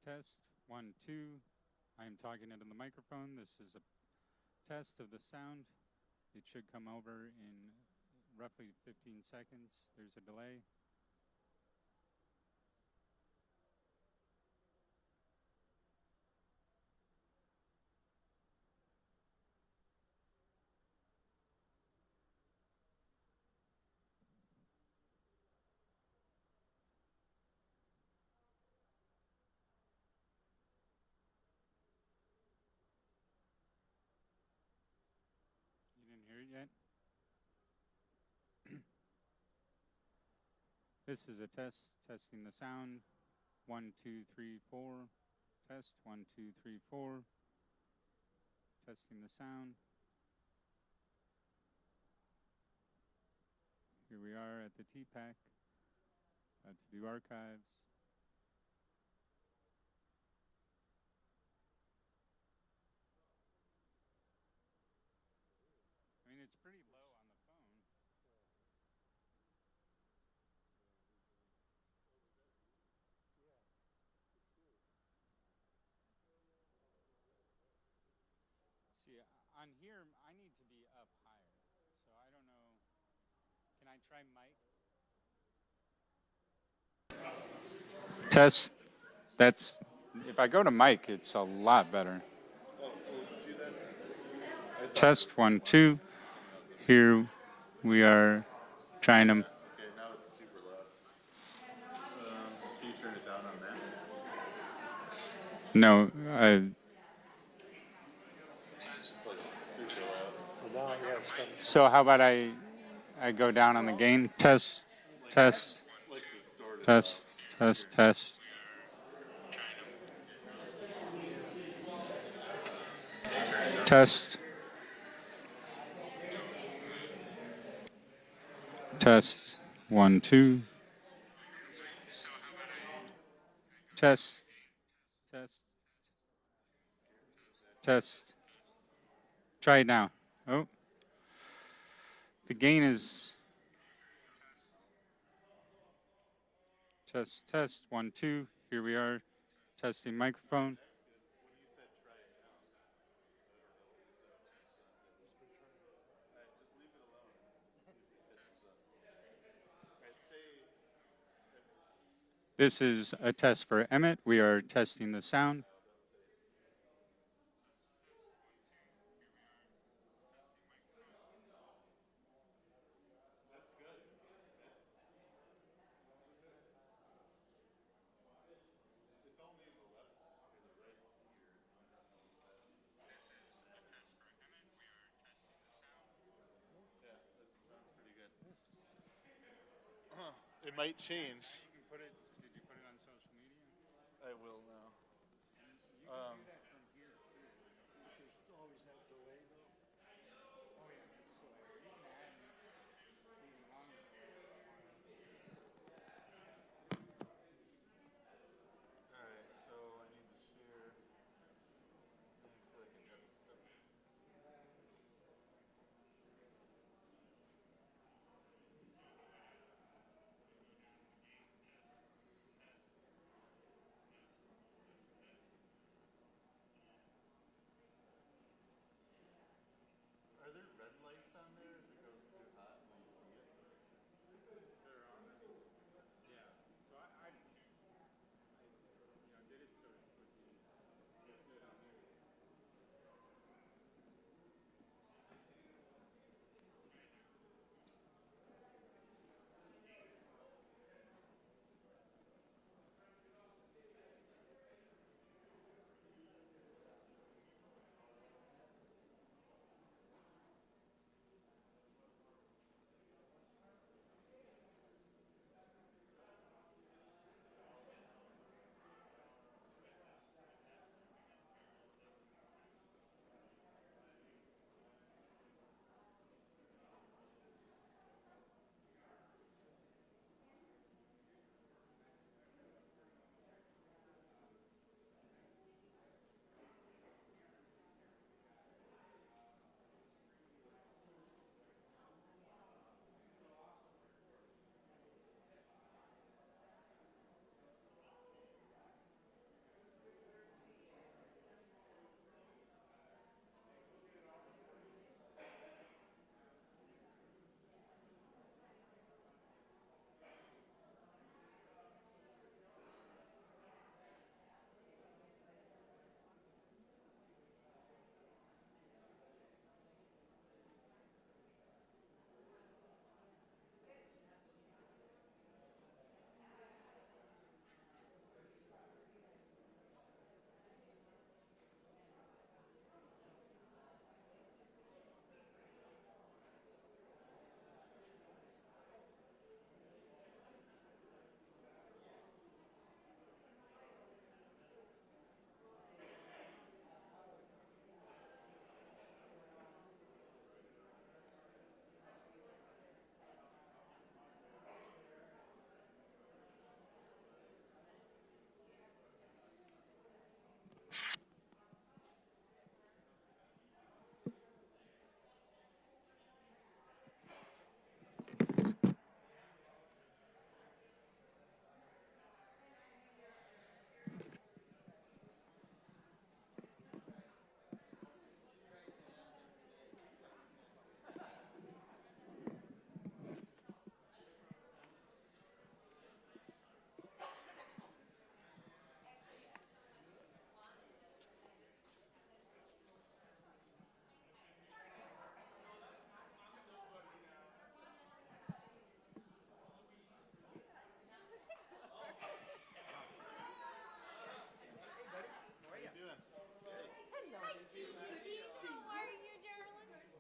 Test, 1, 2. I am talking into the microphone. This is a test of the sound. It should come over in roughly 15 seconds. There's a delay. You didn't hear it yet? This is a test, testing the sound. 1, 2, 3, 4. Test, 1, 2, 3, 4. Testing the sound. Here we are at the TPAC, about to do archives. I mean, it's pretty low on the phone. See, on here, I need to be up higher. So I don't know. Can I try mic? Test. That's, if I go to mic, it's a lot better. Test, 1, 2. Here we are trying to. Okay, now it's super loud. Can you turn it down on that? No, It's like super loud. so how about I go down on the gain? Test, test, Like distorted. test, test, test. Test. Test. 1, 2. Test. Test. Test. Try it now. Oh. The gain is. Test, test. 1, 2. Here we are. Testing microphone. This is a test for Emmett. We are testing the sound. It might change. Did you put it on social media? I will now. Alright, so I need to share. I feel like I got stuff. How are you, darling?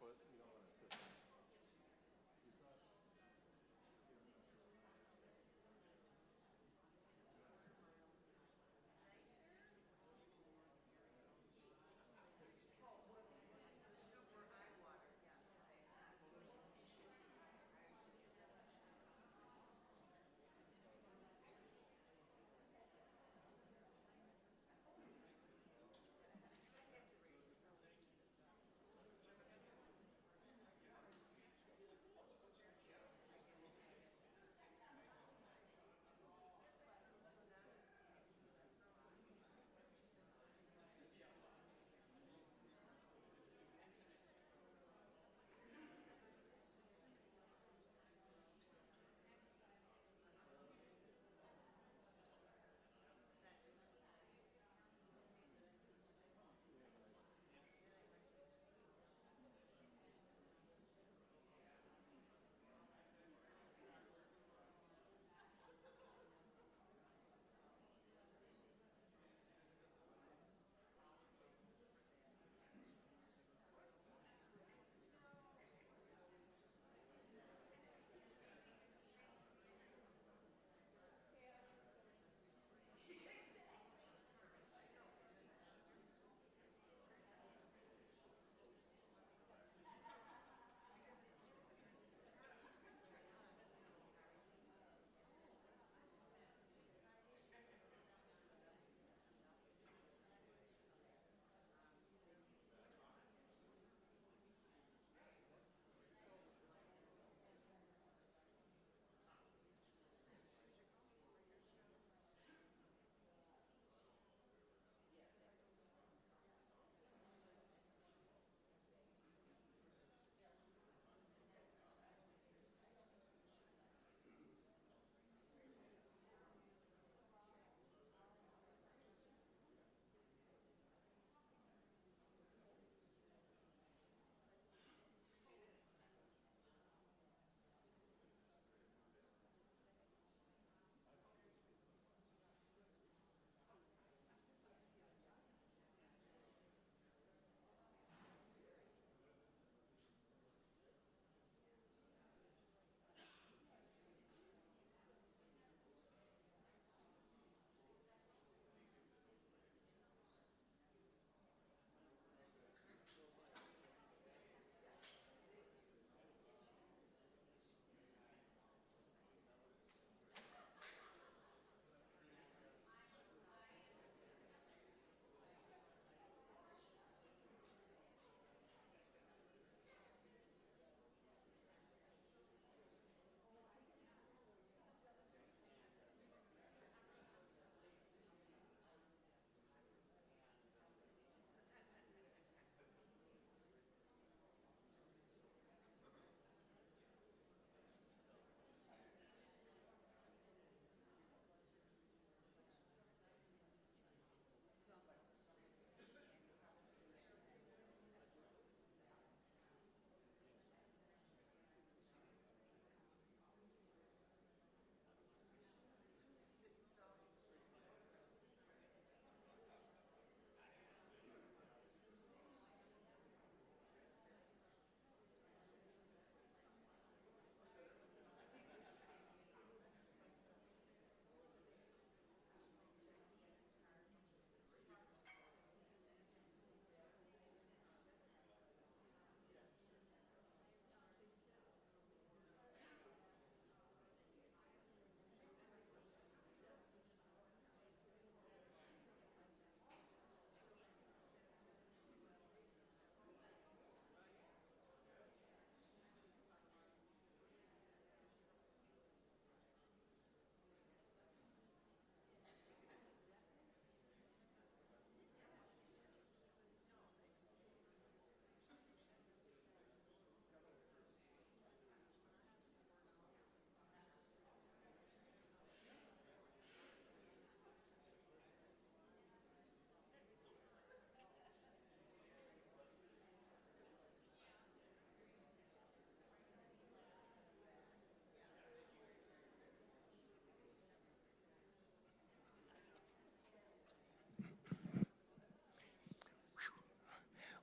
But you don't want to sit down.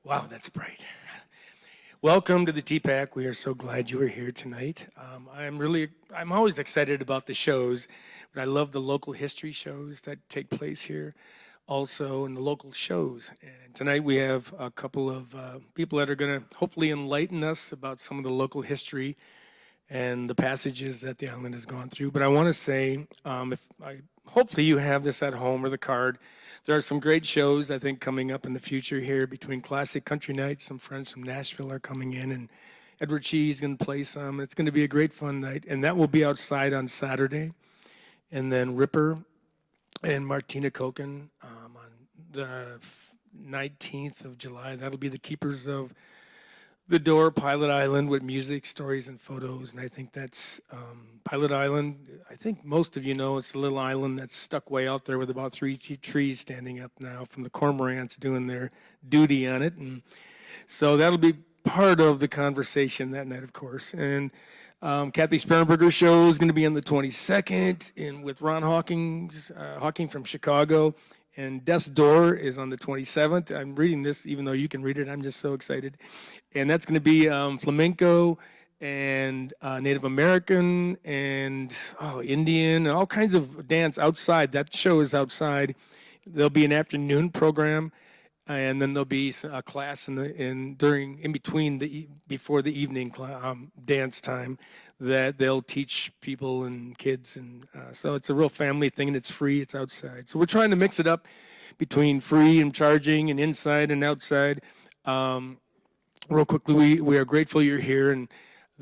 Wow, that's bright. Welcome to the TPAC. We are so glad you are here tonight. I'm always excited about the shows, but I love the local history shows that take place here also, and the local shows. And tonight we have a couple of people that are going to hopefully enlighten us about some of the local history and the passages that the island has gone through. But I want to say, hopefully you have this at home or the card. There are some great shows, I think, coming up in the future here between Classic Country Nights. Some friends from Nashville are coming in, and Edward Chee is going to play some. It's going to be a great fun night, and that will be outside on Saturday. And then Ripper and Martina Koken on the 19th of July. That'll be the Keepers of the Door, Pilot Island, with music, stories, and photos. And I think that's Pilot Island. I think most of you know it's a little island that's stuck way out there with about 3 trees standing up now from the cormorants doing their duty on it. And so that'll be part of the conversation that night, of course. And Kathy Sparrenberger's show is going to be on the 22nd and with Ron Hawking from Chicago. And Death's Door is on the 27th. I'm reading this, even though you can read it. I'm just so excited. And that's going to be flamenco and Native American and Indian, and all kinds of dance outside. That show is outside. There'll be an afternoon program, and then there'll be a class before the evening dance time that they'll teach people and kids, and so it's a real family thing, and it's free. It's outside, so we're trying to mix it up between free and charging, and inside and outside. Real quickly, we are grateful you're here and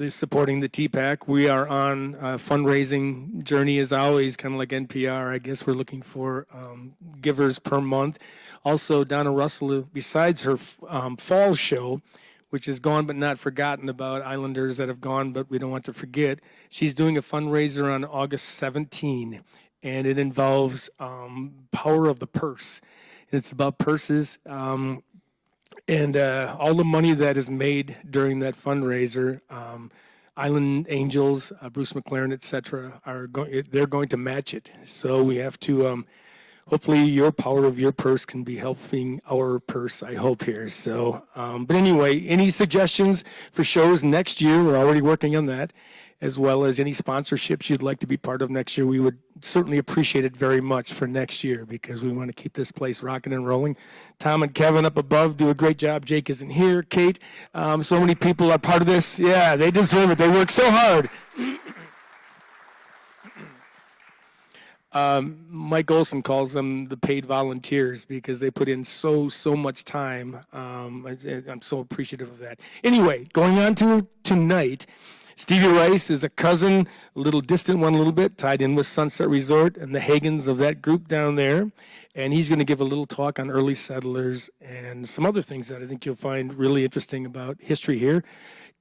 supporting the TPAC. We are on a fundraising journey as always, kind of like NPR. I guess we're looking for givers per month. Also, Donna Russell, besides her fall show, which is gone but not forgotten about, Islanders that have gone but we don't want to forget, she's doing a fundraiser on August 17, and it involves Power of the Purse. And it's about purses, and all the money that is made during that fundraiser, Island Angels, Bruce McLaren, etc., they're going to match it. So we have to hopefully your power of your purse can be helping our purse, I hope, here. So, but anyway, any suggestions for shows next year? We're already working on that, as well as any sponsorships you'd like to be part of next year. We would certainly appreciate it very much for next year, because we want to keep this place rocking and rolling. Tom and Kevin up above do a great job. Jake isn't here. Kate, so many people are part of this. Yeah, they deserve it. They work so hard. Mike Olson calls them the paid volunteers because they put in so much time. I'm so appreciative of that. Anyway, going on to tonight, Stevie Rice is a cousin, a little distant one a little bit, tied in with Sunset Resort and the Hagans of that group down there. And he's going to give a little talk on early settlers and some other things that I think you'll find really interesting about history here.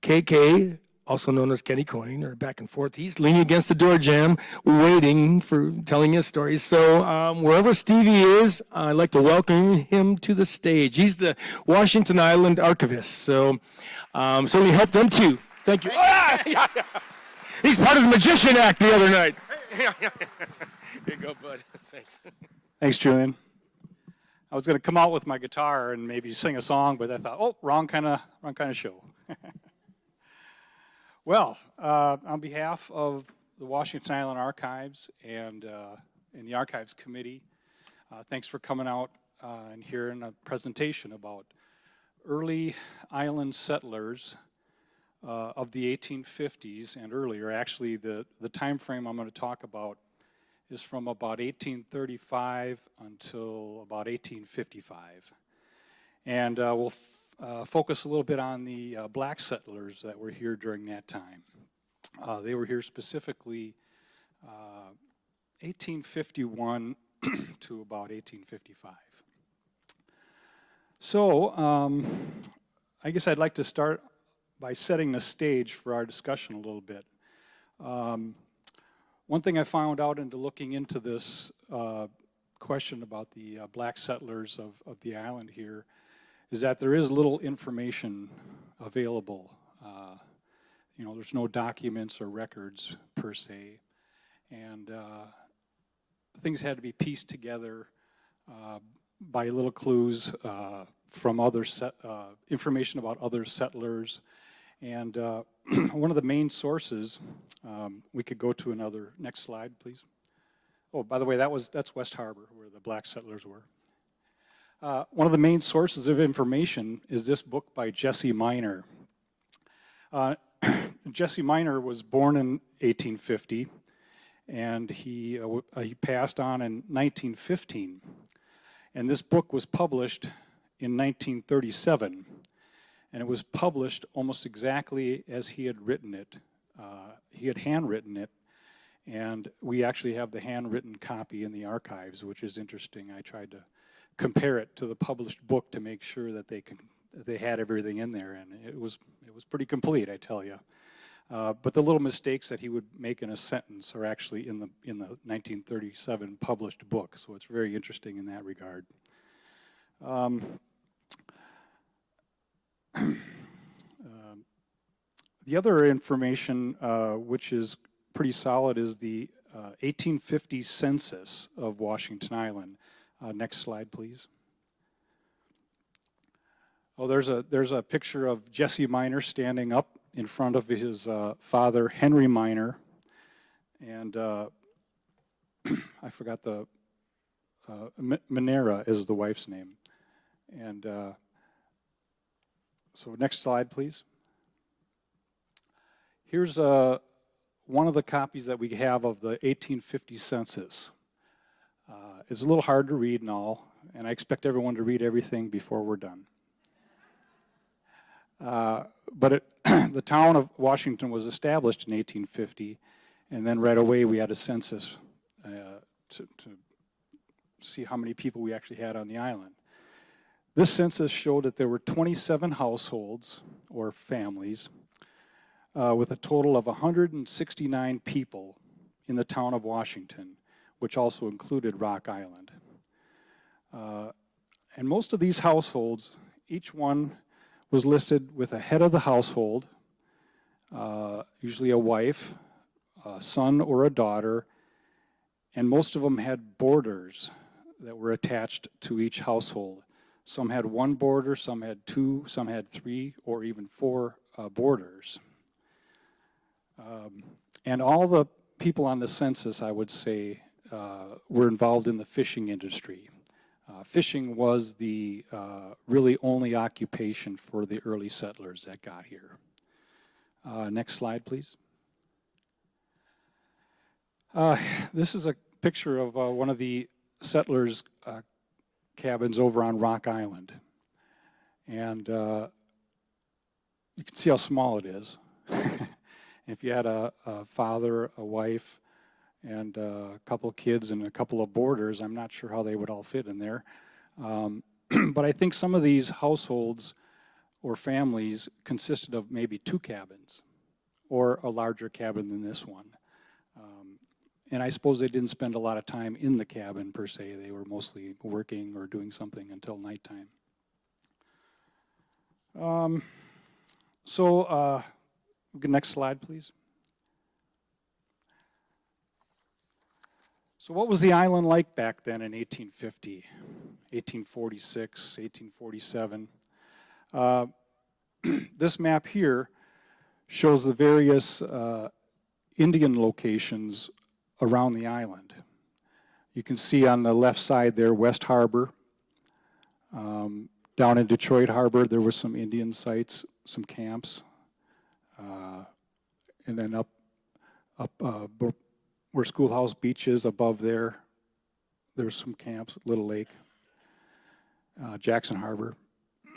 KK, also known as Kenny Coyne, or back and forth. He's leaning against the door jamb, waiting for telling his stories. So wherever Stevie is, I'd like to welcome him to the stage. He's the Washington Island archivist, so certainly help them too. Thank you. He's part of the Magician Act the other night. Here you go, bud. Thanks. Thanks, Julian. I was going to come out with my guitar and maybe sing a song, but I thought, oh, wrong kind of show. Well, on behalf of the Washington Island Archives and the Archives Committee, thanks for coming out and hearing a presentation about early island settlers of the 1850s and earlier. Actually, the time frame I'm going to talk about is from about 1835 until about 1855. And we'll focus a little bit on the black settlers that were here during that time. They were here specifically 1851 to about 1855. So I guess I'd like to start by setting the stage for our discussion a little bit. One thing I found out into looking into this question about the black settlers of the island here is that there is little information available. There's no documents or records per se, and things had to be pieced together by little clues from other information about other settlers. And one of the main sources, we could go to another, next slide, please. Oh, by the way, that's West Harbor, where the black settlers were. One of the main sources of information is this book by Jesse Minor. Jesse Minor was born in 1850, and he passed on in 1915. And this book was published in 1937, and it was published almost exactly as he had written it. He had handwritten it, and we actually have the handwritten copy in the archives, which is interesting. I tried to compare it to the published book to make sure that they had everything in there, and it was pretty complete, I tell you. But the little mistakes that he would make in a sentence are actually in the 1937 published book, so it's very interesting in that regard. The other information which is pretty solid is the 1850 census of Washington Island. Next slide, please. Oh, there's a picture of Jesse Minor standing up in front of his father, Henry Minor, and I forgot the Minera is the wife's name. And so next slide, please. Here's one of the copies that we have of the 1850 census. It's a little hard to read and all, and I expect everyone to read everything before we're done. But the town of Washington was established in 1850, and then right away we had a census to see how many people we actually had on the island. This census showed that there were 27 households or families with a total of 169 people in the town of Washington, which also included Rock Island. And most of these households, each one was listed with a head of the household, usually a wife, a son or a daughter, and most of them had boarders that were attached to each household. Some had one boarder, some had two, some had three, or even four boarders. And all the people on the census, I would say, were involved in the fishing industry. Fishing was the really only occupation for the early settlers that got here. Next slide, please. This is a picture of one of the settlers' cabins over on Rock Island. And you can see how small it is. If you had a father, a wife, and a couple of kids and a couple of boarders, I'm not sure how they would all fit in there. But I think some of these households or families consisted of maybe 2 cabins or a larger cabin than this one. And I suppose they didn't spend a lot of time in the cabin per se. They were mostly working or doing something until nighttime. Next slide, please. So what was the island like back then in 1850, 1846, 1847? This map here shows the various Indian locations around the island. You can see on the left side there, West Harbor. Down in Detroit Harbor, there were some Indian sites, some camps. And then up where Schoolhouse Beach is, above there, there's some camps, Little Lake, Jackson Harbor.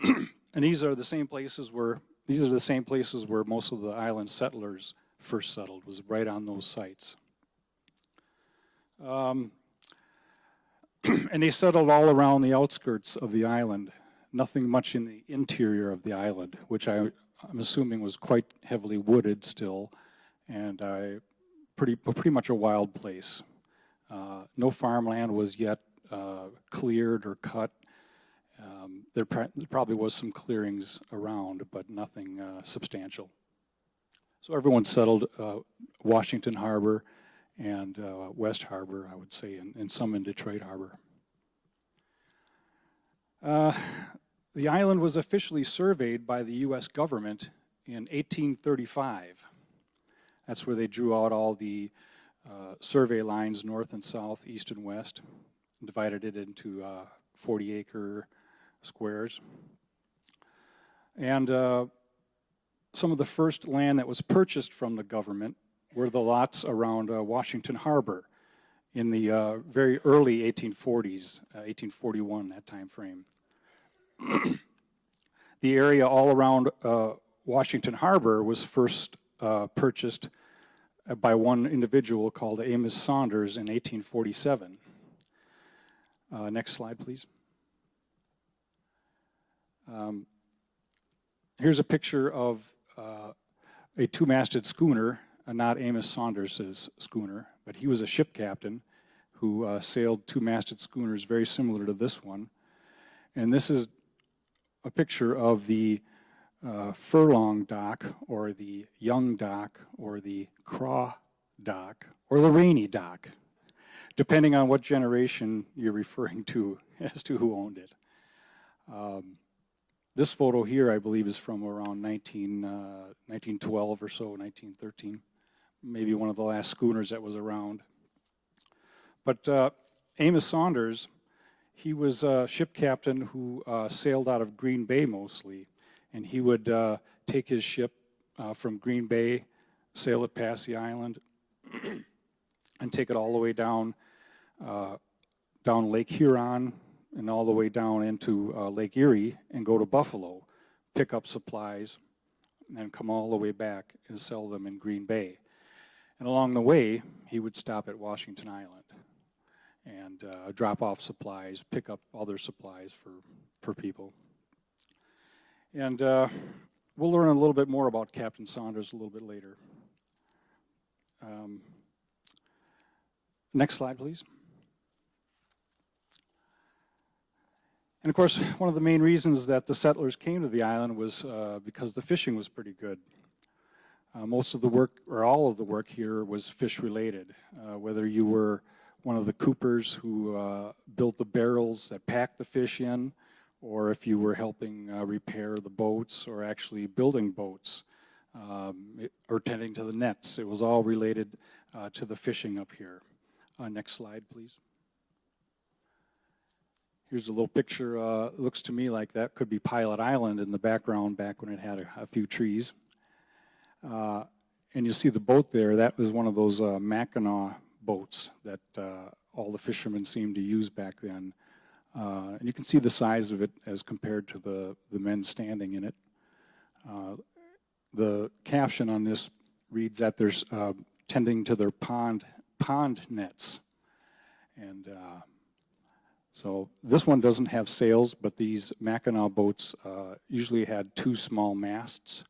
And these are the same places where most of the island settlers first settled, was right on those sites. And they settled all around the outskirts of the island, nothing much in the interior of the island, which I'm assuming was quite heavily wooded still, and pretty much a wild place. No farmland was yet cleared or cut. There probably was some clearings around, but nothing substantial. So everyone settled Washington Harbor and West Harbor, I would say, and some in Detroit Harbor. The island was officially surveyed by the U.S. government in 1835. That's where they drew out all the survey lines, north and south, east and west, and divided it into 40-acre squares. And some of the first land that was purchased from the government were the lots around Washington Harbor in the very early 1840s, 1841, that time frame. The area all around Washington Harbor was first purchased by one individual called Amos Saunders in 1847. Next slide, please. Here's a picture of a two-masted schooner, not Amos Saunders' schooner, but he was a ship captain who sailed two-masted schooners very similar to this one. And this is a picture of the Furlong Dock, or the Young Dock, or the Craw Dock, or the Rainy Dock, depending on what generation you're referring to as to who owned it. This photo here, I believe, is from around 1912 or so, 1913. Maybe one of the last schooners that was around. But Amos Saunders, he was a ship captain who sailed out of Green Bay mostly, and he would take his ship from Green Bay, sail it past the island, and take it all the way down Lake Huron and all the way down into Lake Erie and go to Buffalo, pick up supplies, and then come all the way back and sell them in Green Bay. And along the way, he would stop at Washington Island and drop off supplies, pick up other supplies for people. And we'll learn a little bit more about Captain Saunders a little bit later. Next slide, please. And of course, one of the main reasons that the settlers came to the island was because the fishing was pretty good. Most of the work, or all of the work here, was fish related. Whether you were one of the coopers who built the barrels that packed the fish in, or if you were helping repair the boats, or actually building boats, or tending to the nets. It was all related to the fishing up here. Next slide, please. Here's a little picture. It looks to me like that could be Pilot Island in the background back when it had a few trees. And you see the boat there. That was one of those Mackinac boats that all the fishermen seemed to use back then. And you can see the size of it as compared to the men standing in it. The caption on this reads that they're tending to their pond nets. And so this one doesn't have sails, but these Mackinac boats usually had two small masts,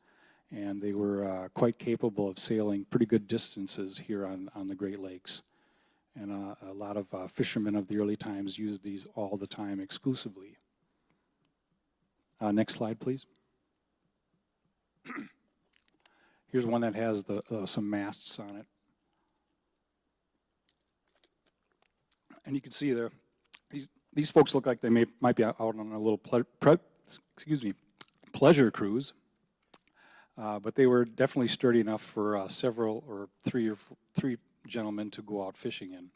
and they were quite capable of sailing pretty good distances here on the Great Lakes. And a lot of fishermen of the early times used these all the time exclusively. Next slide, please. Here's one that has some masts on it. And you can see there, these folks look like they might be out on a little pleasure cruise, but they were definitely sturdy enough for three gentlemen to go out fishing in.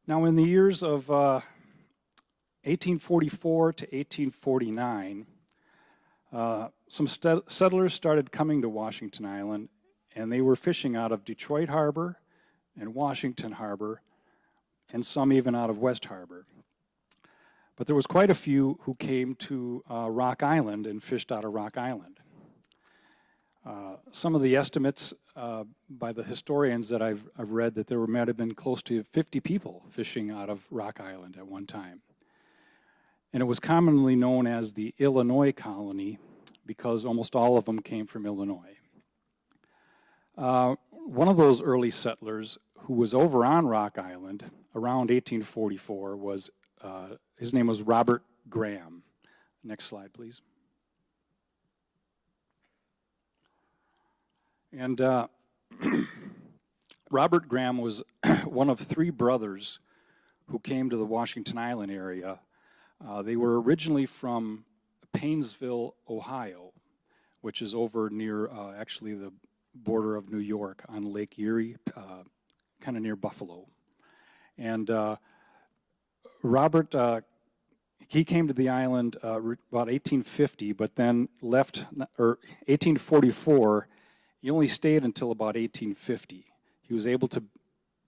Now, in the years of 1844 to 1849, some settlers started coming to Washington Island, and they were fishing out of Detroit Harbor and Washington Harbor, and some even out of West Harbor. But there was quite a few who came to Rock Island and fished out of Rock Island. Some of the estimates by the historians that I've read that there might have been close to 50 people fishing out of Rock Island at one time. And it was commonly known as the Illinois colony because almost all of them came from Illinois. One of those early settlers who was over on Rock Island around 1844 was, his name was Robert Graham. Next slide, please. And Robert Graham was one of three brothers who came to the Washington Island area. They were originally from Painesville, Ohio, which is over near actually the border of New York on Lake Erie, kind of near Buffalo. And Robert, he came to the island about 1850, but then left, or 1844, he only stayed until about 1850. He was able to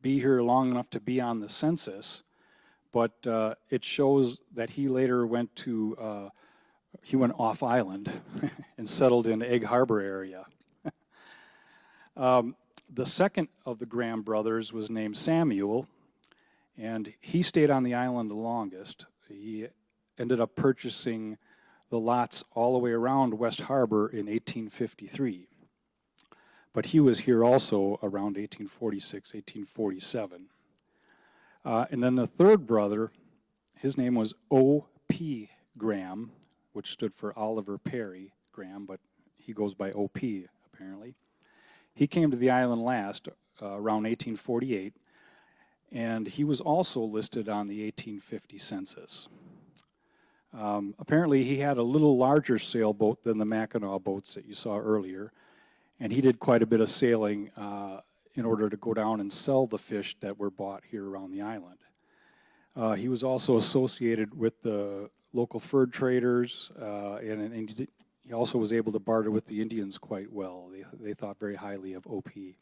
be here long enough to be on the census, but it shows that he later went to, he went off island and settled in Egg Harbor area. The second of the Graham brothers was named Samuel, and he stayed on the island the longest. He ended up purchasing the lots all the way around West Harbor in 1853. But he was here also around 1846, 1847. And then the third brother, his name was O.P. Graham, which stood for Oliver Perry Graham, but he goes by O.P. apparently. He came to the island last, around 1848, and he was also listed on the 1850 census. Apparently he had a little larger sailboat than the Mackinac boats that you saw earlier, and he did quite a bit of sailing in order to go down and sell the fish that were bought here around the island. He was also associated with the local fur traders, and he also was able to barter with the Indians quite well. They thought very highly of O.P.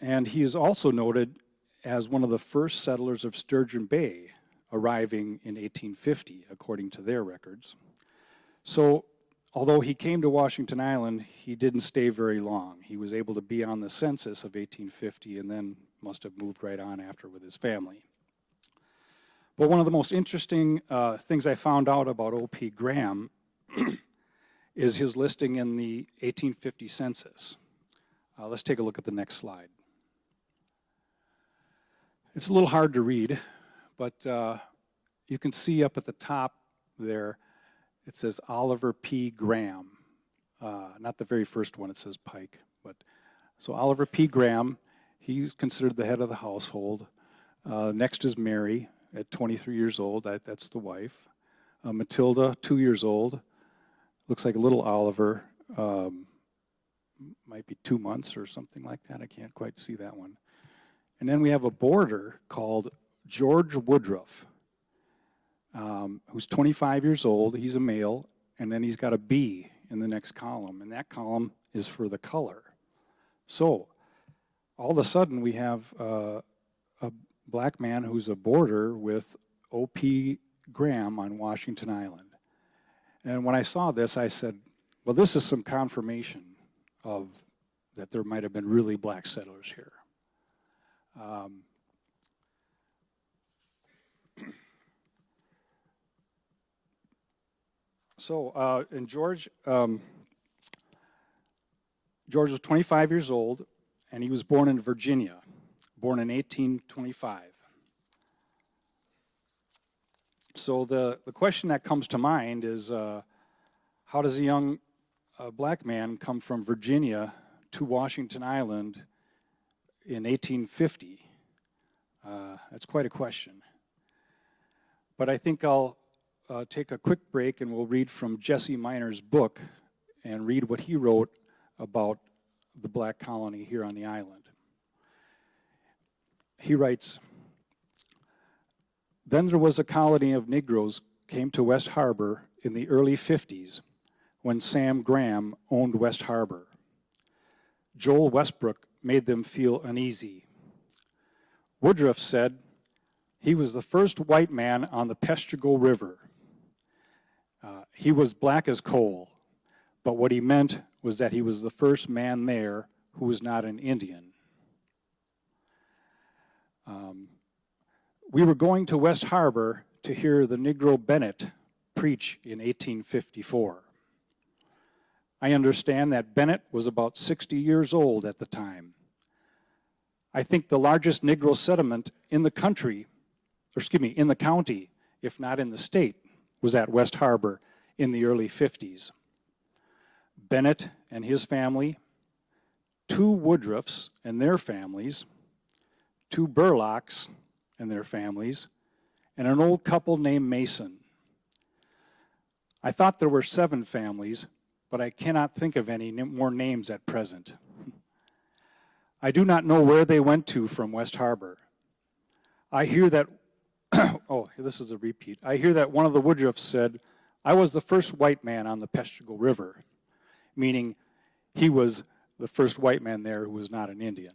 And he is also noted as one of the first settlers of Sturgeon Bay, arriving in 1850, according to their records. So, although he came to Washington Island, he didn't stay very long. He was able to be on the census of 1850 and then must have moved right on after with his family. But one of the most interesting things I found out about O.P. Graham is his listing in the 1850 census. Let's take a look at the next slide. It's a little hard to read, but you can see up at the top there, it says Oliver P. Graham. Not the very first one, it says Pike. But so Oliver P. Graham, he's considered the head of the household. Next is Mary at 23 years old, that's the wife. Matilda, 2 years old. Looks like a little Oliver, might be 2 months or something like that. I can't quite see that one. And then we have a boarder called George Woodruff, who's 25 years old. He's a male, and then he's got a B in the next column, and that column is for the color. So all of a sudden we have a black man who's a boarder with O.P. Graham on Washington Island. And when I saw this, I said, well, this is some confirmation of that there might have been really black settlers here. And George was 25 years old, and he was born in Virginia, born in 1825. So the question that comes to mind is, how does a young black man come from Virginia to Washington Island in 1850? That's quite a question. But I think I'll take a quick break and we'll read from Jesse Miner's book and read what he wrote about the black colony here on the island. He writes, "Then there was a colony of Negroes came to West Harbor in the early 50s when Sam Graham owned West Harbor. Joel Westbrook made them feel uneasy. Woodruff said he was the first white man on the Peshtigo River. He was black as coal, but what he meant was that he was the first man there who was not an Indian. We were going to West Harbor to hear the Negro Bennett preach in 1854. I understand that Bennett was about 60 years old at the time. I think the largest Negro settlement in the country, or excuse me, in the county, if not in the state, was at West Harbor in the early 50s. Bennett and his family, 2 Woodruffs and their families, 2 Burlocks, and their families, and an old couple named Mason. I thought there were 7 families, but I cannot think of any more names at present. I do not know where they went to from West Harbor. I hear that, oh, this is a repeat. I hear that one of the Woodruffs said, "I was the first white man on the Peshtigo River," meaning he was the first white man there who was not an Indian.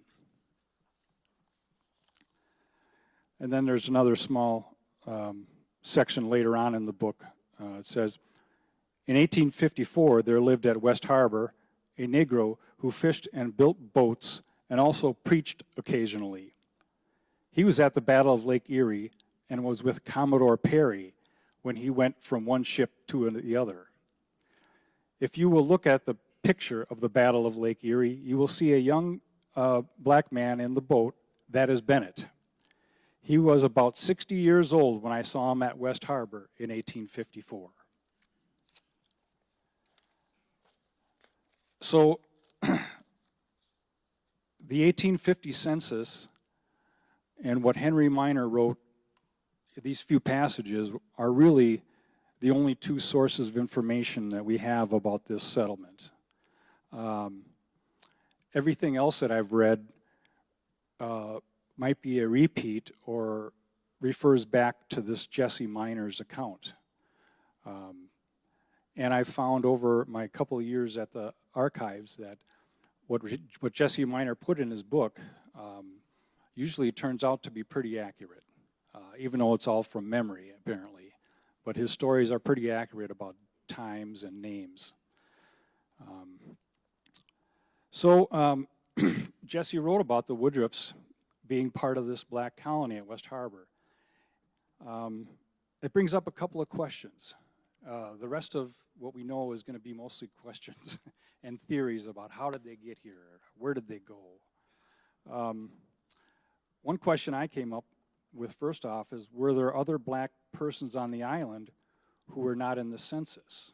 And then there's another small section later on in the book. It says, in 1854, there lived at West Harbor a Negro who fished and built boats and also preached occasionally. He was at the Battle of Lake Erie and was with Commodore Perry when he went from one ship to the other. If you will look at the picture of the Battle of Lake Erie, you will see a young black man in the boat. That is Bennett. He was about 60 years old when I saw him at West Harbor in 1854. So the 1850 census and what Henry Miner wrote, these few passages, are really the only 2 sources of information that we have about this settlement. Everything else that I've read might be a repeat or refers back to this Jesse Miner's account. And I found over my couple of years at the archives that what Jesse Miner put in his book usually turns out to be pretty accurate, even though it's all from memory, apparently. But his stories are pretty accurate about times and names. Jesse wrote about the Woodruffs being part of this black colony at West Harbor. It brings up a couple of questions. The rest of what we know is going to be mostly questions and theories about how did they get here, where did they go. One question I came up with first off is, were there other black persons on the island who were not in the census?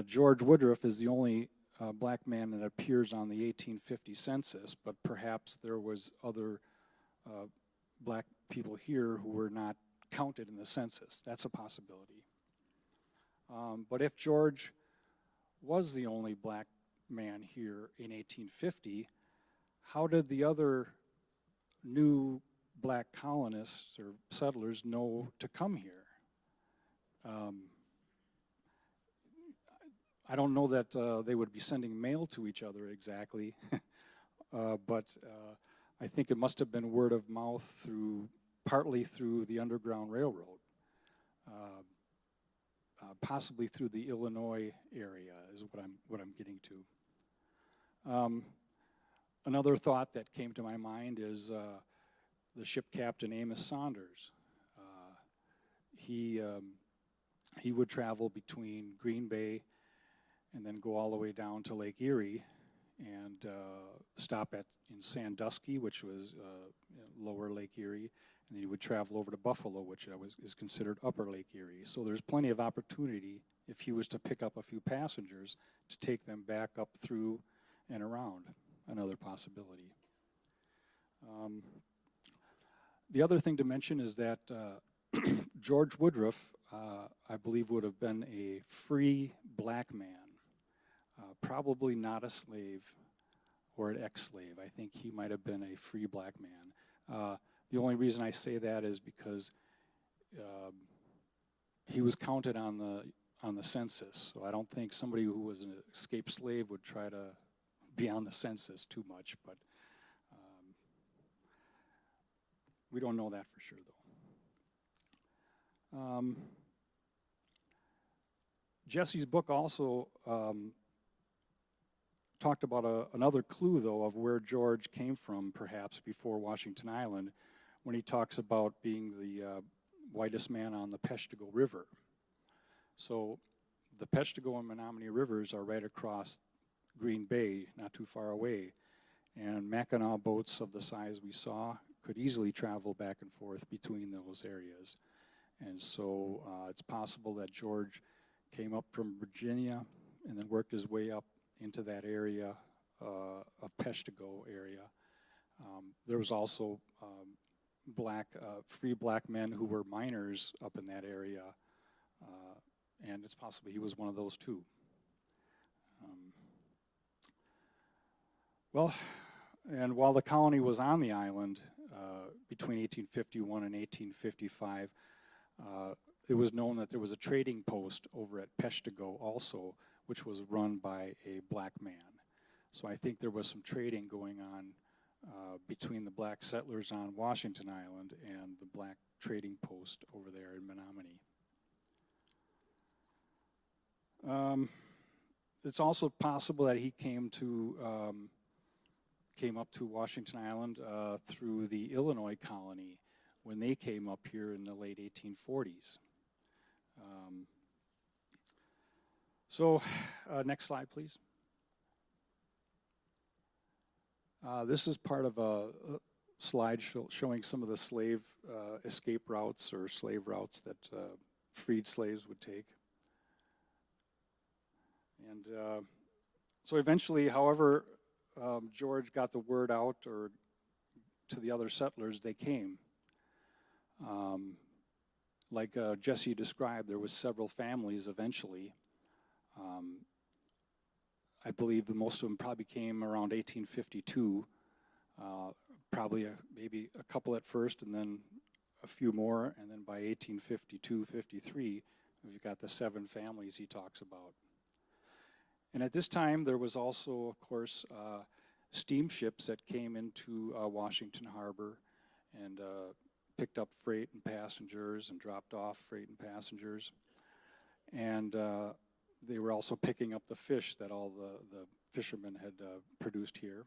George Woodruff is the only black man that appears on the 1850 census, but perhaps there was other black people here who were not counted in the census. That's a possibility. But if George was the only black man here in 1850, how did the other new black colonists or settlers know to come here? I don't know that they would be sending mail to each other exactly, but I think it must have been word of mouth partly through the Underground Railroad. Possibly through the Illinois area is what I'm getting to. Another thought that came to my mind is the ship captain Amos Saunders. He would travel between Green Bay and then go all the way down to Lake Erie and stop in Sandusky, which was lower Lake Erie, and then he would travel over to Buffalo, which is considered upper Lake Erie. So there's plenty of opportunity if he was to pick up a few passengers to take them back up through and around, another possibility. The other thing to mention is that George Woodruff, I believe, would have been a free black man, probably not a slave or an ex-slave. I think he might have been a free black man. The only reason I say that is because he was counted on the census. So I don't think somebody who was an escaped slave would try to be on the census too much, but we don't know that for sure, though. Jesse's book also talked about another clue, though, of where George came from, perhaps, before Washington Island, when he talks about being the whitest man on the Peshtigo River. So the Peshtigo and Menominee Rivers are right across Green Bay, not too far away, and Mackinac boats of the size we saw could easily travel back and forth between those areas. And so it's possible that George came up from Virginia and then worked his way up into that area of Peshtigo area. There was also free black men who were miners up in that area, and it's possible he was one of those too. Well, and while the colony was on the island between 1851 and 1855, it was known that there was a trading post over at Peshtigo also, which was run by a black man. So I think there was some trading going on between the black settlers on Washington Island and the black trading post over there in Menominee. It's also possible that he came up to Washington Island through the Illinois colony when they came up here in the late 1840s. Next slide, please. This is part of a slide showing some of the slave escape routes or slave routes that freed slaves would take. And so eventually, however, George got the word out or to the other settlers, they came. Like Jesse described, there was several families eventually. I believe the most of them probably came around 1852, probably maybe a couple at first and then a few more, and then by 1852, 53, we've got the 7 families he talks about. And at this time, there was also, of course, steamships that came into Washington Harbor and picked up freight and passengers and dropped off freight and passengers. And they were also picking up the fish that all the fishermen had produced here.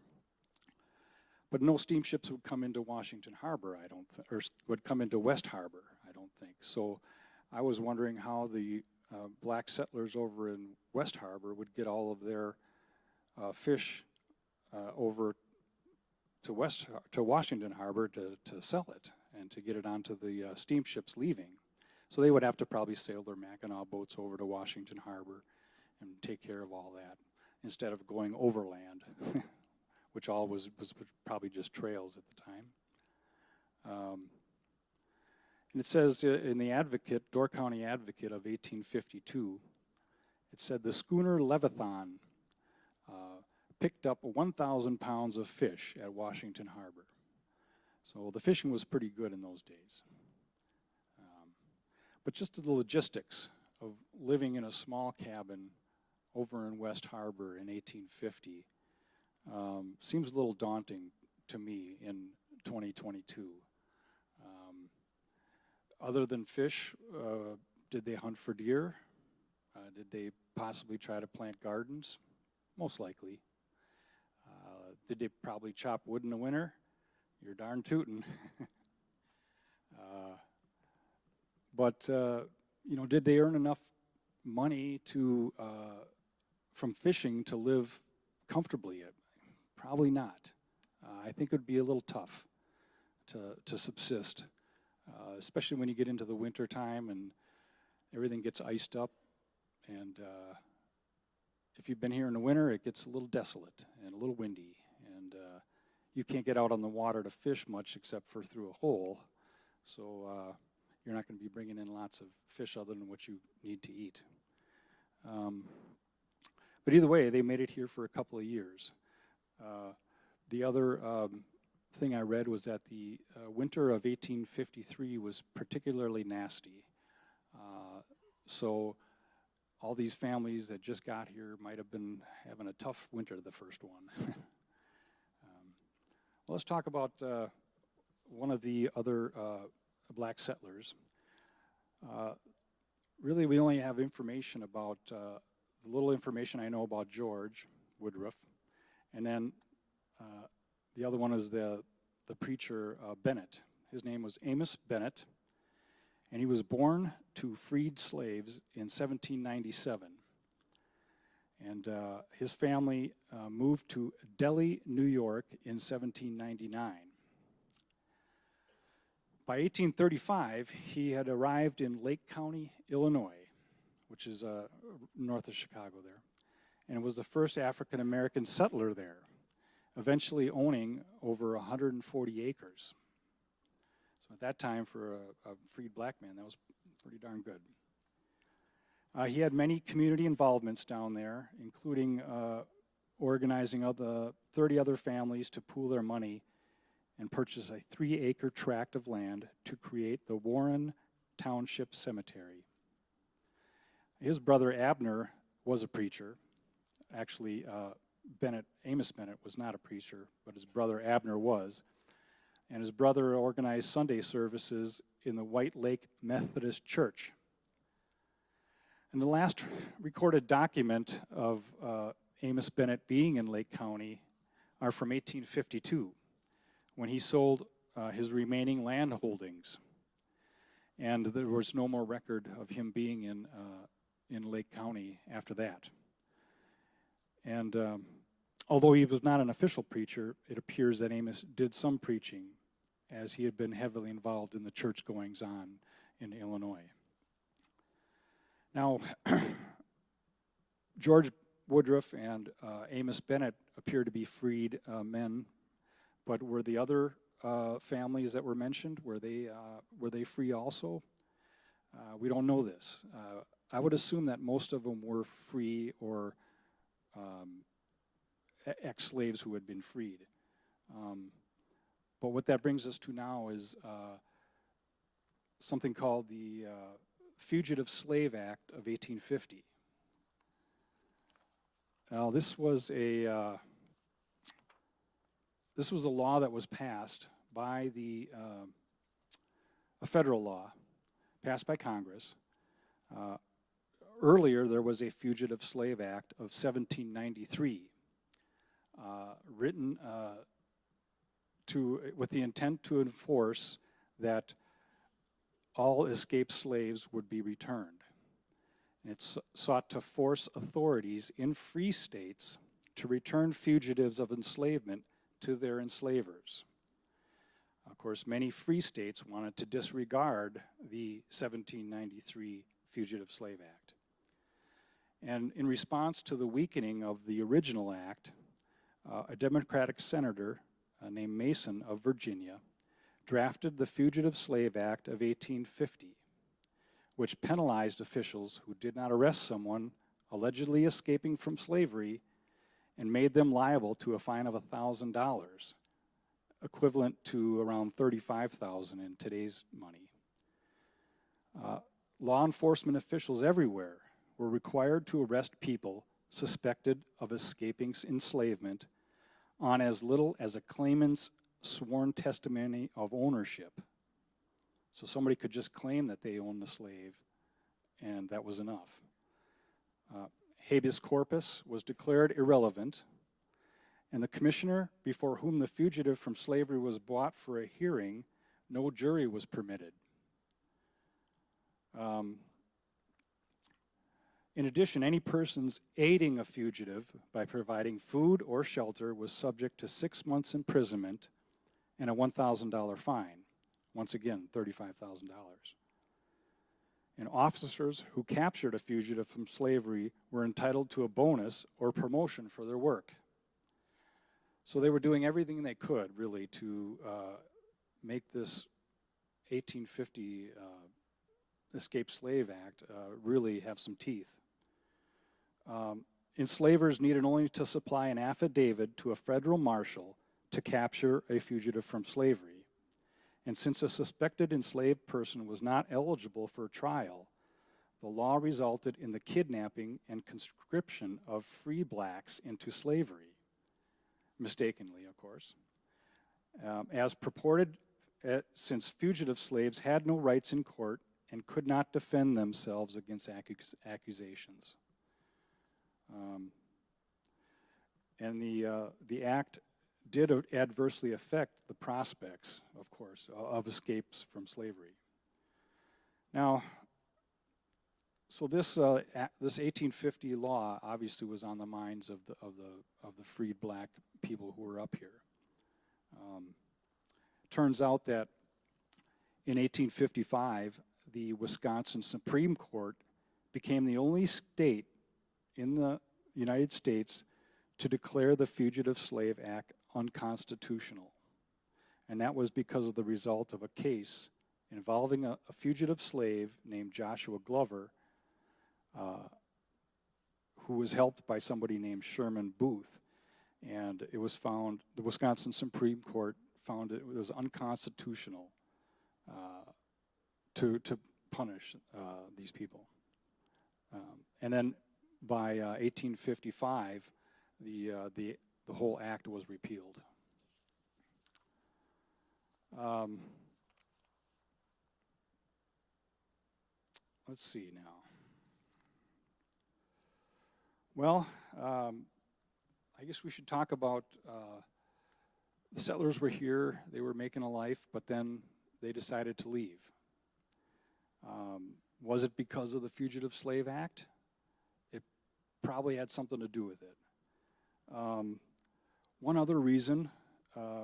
But no steamships would come into Washington Harbor, I don't think, or would come into West Harbor, I don't think. So I was wondering how the black settlers over in West Harbor would get all of their fish over to Washington Harbor to sell it and to get it onto the steamships leaving. So they would have to probably sail their Mackinac boats over to Washington Harbor and take care of all that instead of going overland, which all was probably just trails at the time. And it says in the Advocate, Door County Advocate of 1852, it said the schooner Leviathan picked up 1,000 pounds of fish at Washington Harbor. So the fishing was pretty good in those days. But just the logistics of living in a small cabin over in West Harbor in 1850 seems a little daunting to me in 2022. Other than fish, did they hunt for deer? Did they possibly try to plant gardens? Most likely. Did they probably chop wood in the winter? You're darn tootin'. But did they earn enough money from fishing to live comfortably? Probably not. I think it would be a little tough to subsist, especially when you get into the winter time and everything gets iced up. And if you've been here in the winter, it gets a little desolate and a little windy, and you can't get out on the water to fish much except for through a hole. So you're not going to be bringing in lots of fish other than what you need to eat. But either way, they made it here for a couple of years. The other thing I read was that the winter of 1853 was particularly nasty. So all these families that just got here might have been having a tough winter, the first one. Well, let's talk about one of the other black settlers. Really, we only have information about, the little information I know about George Woodruff, and then the other one is the preacher Bennett. His name was Amos Bennett, and he was born to freed slaves in 1797. And his family moved to Delhi, New York in 1799. By 1835, he had arrived in Lake County, Illinois, which is north of Chicago there, and was the first African-American settler there, eventually owning over 140 acres. At that time, for a freed black man, that was pretty darn good. He had many community involvements down there, including organizing of the 30 other families to pool their money and purchase a 3-acre tract of land to create the Warren Township Cemetery. His brother Abner was a preacher. Actually, Amos Bennett was not a preacher, but his brother Abner was. And his brother organized Sunday services in the White Lake Methodist Church. And the last recorded document of Amos Bennett being in Lake County are from 1852, when he sold his remaining land holdings. And there was no more record of him being in Lake County after that. And although he was not an official preacher, it appears that Amos did some preaching, as he had been heavily involved in the church goings-on in Illinois. Now, George Woodruff and Amos Bennett appear to be freed men, but were the other families that were mentioned, were they free also? We don't know this. I would assume that most of them were free or ex-slaves who had been freed. But what that brings us to now is something called the Fugitive Slave Act of 1850. Now, this was a law that was passed by a federal law passed by Congress. Earlier, there was a Fugitive Slave Act of 1793, written with the intent to enforce that all escaped slaves would be returned. And it sought to force authorities in free states to return fugitives of enslavement to their enslavers. Of course, many free states wanted to disregard the 1793 Fugitive Slave Act. And in response to the weakening of the original act, a Democratic senator named Mason of Virginia drafted the Fugitive Slave Act of 1850, which penalized officials who did not arrest someone allegedly escaping from slavery and made them liable to a fine of $1,000, equivalent to around $35,000 in today's money. Law enforcement officials everywhere were required to arrest people suspected of escaping enslavement on as little as a claimant's sworn testimony of ownership. So somebody could just claim that they owned the slave, and that was enough. Habeas corpus was declared irrelevant, and the commissioner before whom the fugitive from slavery was brought for a hearing, no jury was permitted. In addition, any persons aiding a fugitive by providing food or shelter was subject to 6 months imprisonment and a $1,000 fine. Once again, $35,000. And officers who captured a fugitive from slavery were entitled to a bonus or promotion for their work. So they were doing everything they could, really, to make this 1850 Escape Slave Act really have some teeth. Enslavers needed only to supply an affidavit to a federal marshal to capture a fugitive from slavery. And since a suspected enslaved person was not eligible for trial, the law resulted in the kidnapping and conscription of free blacks into slavery, mistakenly, of course. As purported, since fugitive slaves had no rights in court and could not defend themselves against accusations. And the act did adversely affect the prospects, of course, of escapes from slavery. Now, so this 1850 law obviously was on the minds of the freed black people who were up here. Turns out that in 1855, the Wisconsin Supreme Court became the only state in the United States to declare the Fugitive Slave Act unconstitutional. And that was because of the result of a case involving a fugitive slave named Joshua Glover, who was helped by somebody named Sherman Booth. And it was found, the Wisconsin Supreme Court found it was unconstitutional to punish these people. And then by 1855, the whole act was repealed. Let's see now. Well, I guess we should talk about the settlers were here, they were making a life, but then they decided to leave. Was it because of the Fugitive Slave Act? It probably had something to do with it. One other reason,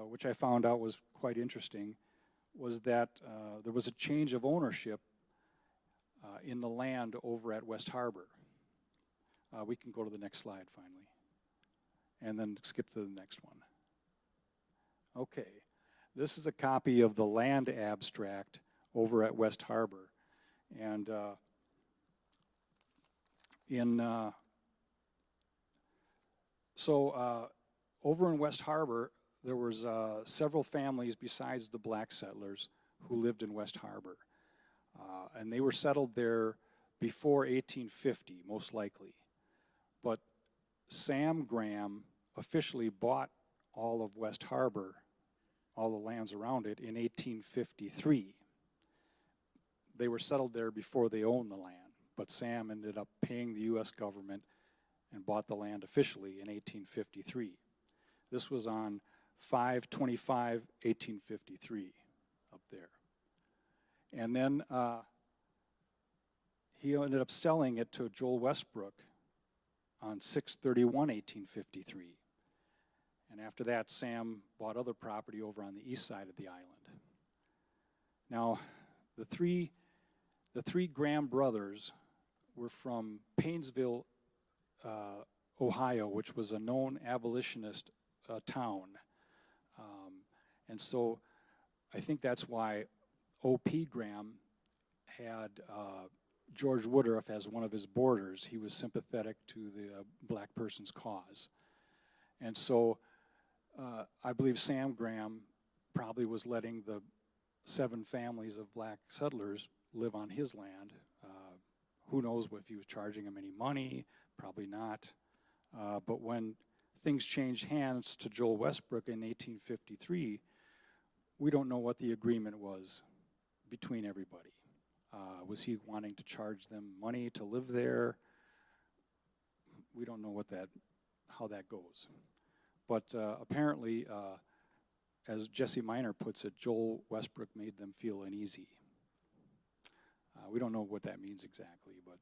which I found out was quite interesting, was that there was a change of ownership in the land over at West Harbor. We can go to the next slide finally, and then skip to the next one. Okay, this is a copy of the land abstract over at West Harbor. And over in West Harbor, there was several families besides the black settlers who lived in West Harbor. And they were settled there before 1850, most likely. But Sam Graham officially bought all of West Harbor, all the lands around it, in 1853. They were settled there before they owned the land, but Sam ended up paying the U.S. government and bought the land officially in 1853. This was on 5/25/1853 up there. And then he ended up selling it to Joel Westbrook on 6/31/1853. And after that, Sam bought other property over on the east side of the island. Now, the three Graham brothers were from Painesville, Ohio, which was a known abolitionist town. And so I think that's why O.P. Graham had George Woodruff as one of his boarders. He was sympathetic to the black person's cause. And so I believe Sam Graham probably was letting the 7 families of black settlers live on his land. Who knows if he was charging them any money? Probably not. But when things changed hands to Joel Westbrook in 1853, we don't know what the agreement was between everybody. Was he wanting to charge them money to live there? We don't know how that goes. But apparently, as Jesse Miner puts it, Joel Westbrook made them feel uneasy. We don't know what that means exactly, but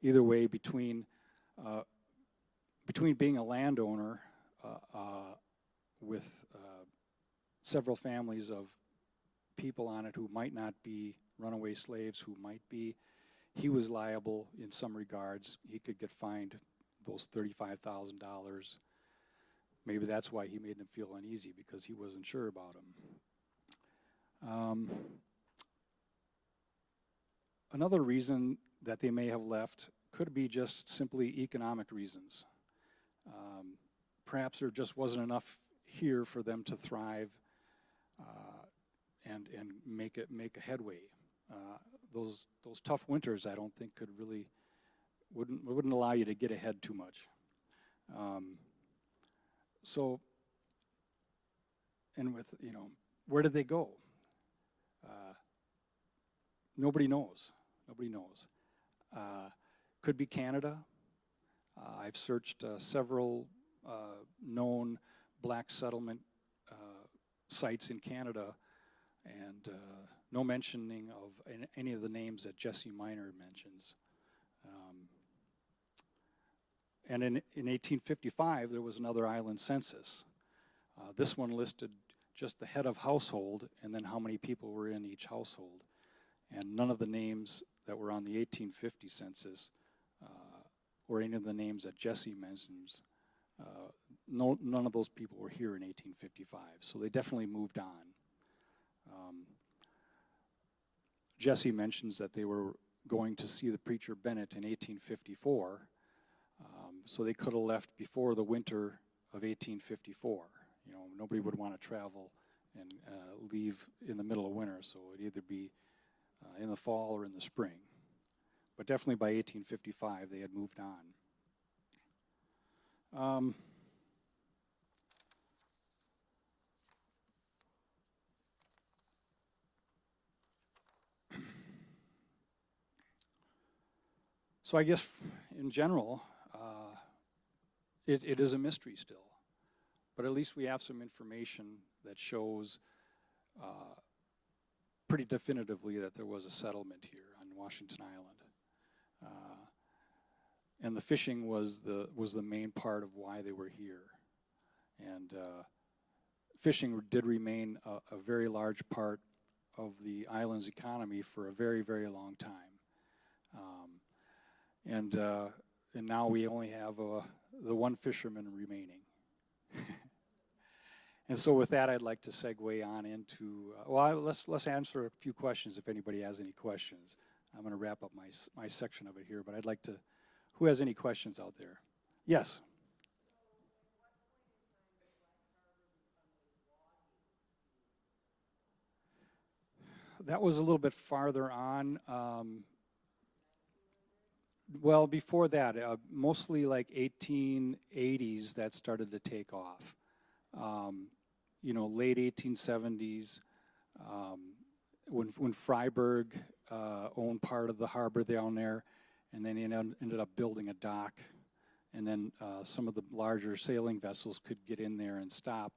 either way, between being a landowner with several families of people on it who might not be runaway slaves, who might be, he was liable in some regards. He could get fined those $35,000. Maybe that's why he made them feel uneasy, because he wasn't sure about them. Another reason that they may have left could be just simply economic reasons. Perhaps there just wasn't enough here for them to thrive and make a headway. Those tough winters, I don't think wouldn't allow you to get ahead too much. And with, where did they go? Nobody knows. Nobody knows. Could be Canada. I've searched several known black settlement sites in Canada, and no mentioning of any of the names that Jesse Miner mentions. And in 1855, there was another island census. This one listed just the head of household and then how many people were in each household. And none of the names that were on the 1850 census or any of the names that Jesse mentions, none of those people were here in 1855, so they definitely moved on. Jesse mentions that they were going to see the preacher Bennett in 1854, so they could have left before the winter of 1854. You know, nobody would want to travel and leave in the middle of winter, so it'd either be in the fall or in the spring. But definitely by 1855, they had moved on. So I guess in general, it is a mystery still. But at least we have some information that shows pretty definitively that there was a settlement here on Washington Island. And the fishing was the main part of why they were here. And fishing did remain a very large part of the island's economy for a very, very long time. And now we only have the one fisherman remaining. And so with that, I'd like to segue on into, let's answer a few questions if anybody has any questions. I'm going to wrap up my section of it here, but I'd like to, who has any questions out there? Yes? That was a little bit farther on. Well, before that, mostly like 1880s, that started to take off. You know, late 1870s, when Freiburg owned part of the harbor down there, and then he ended up building a dock, and then some of the larger sailing vessels could get in there and stop,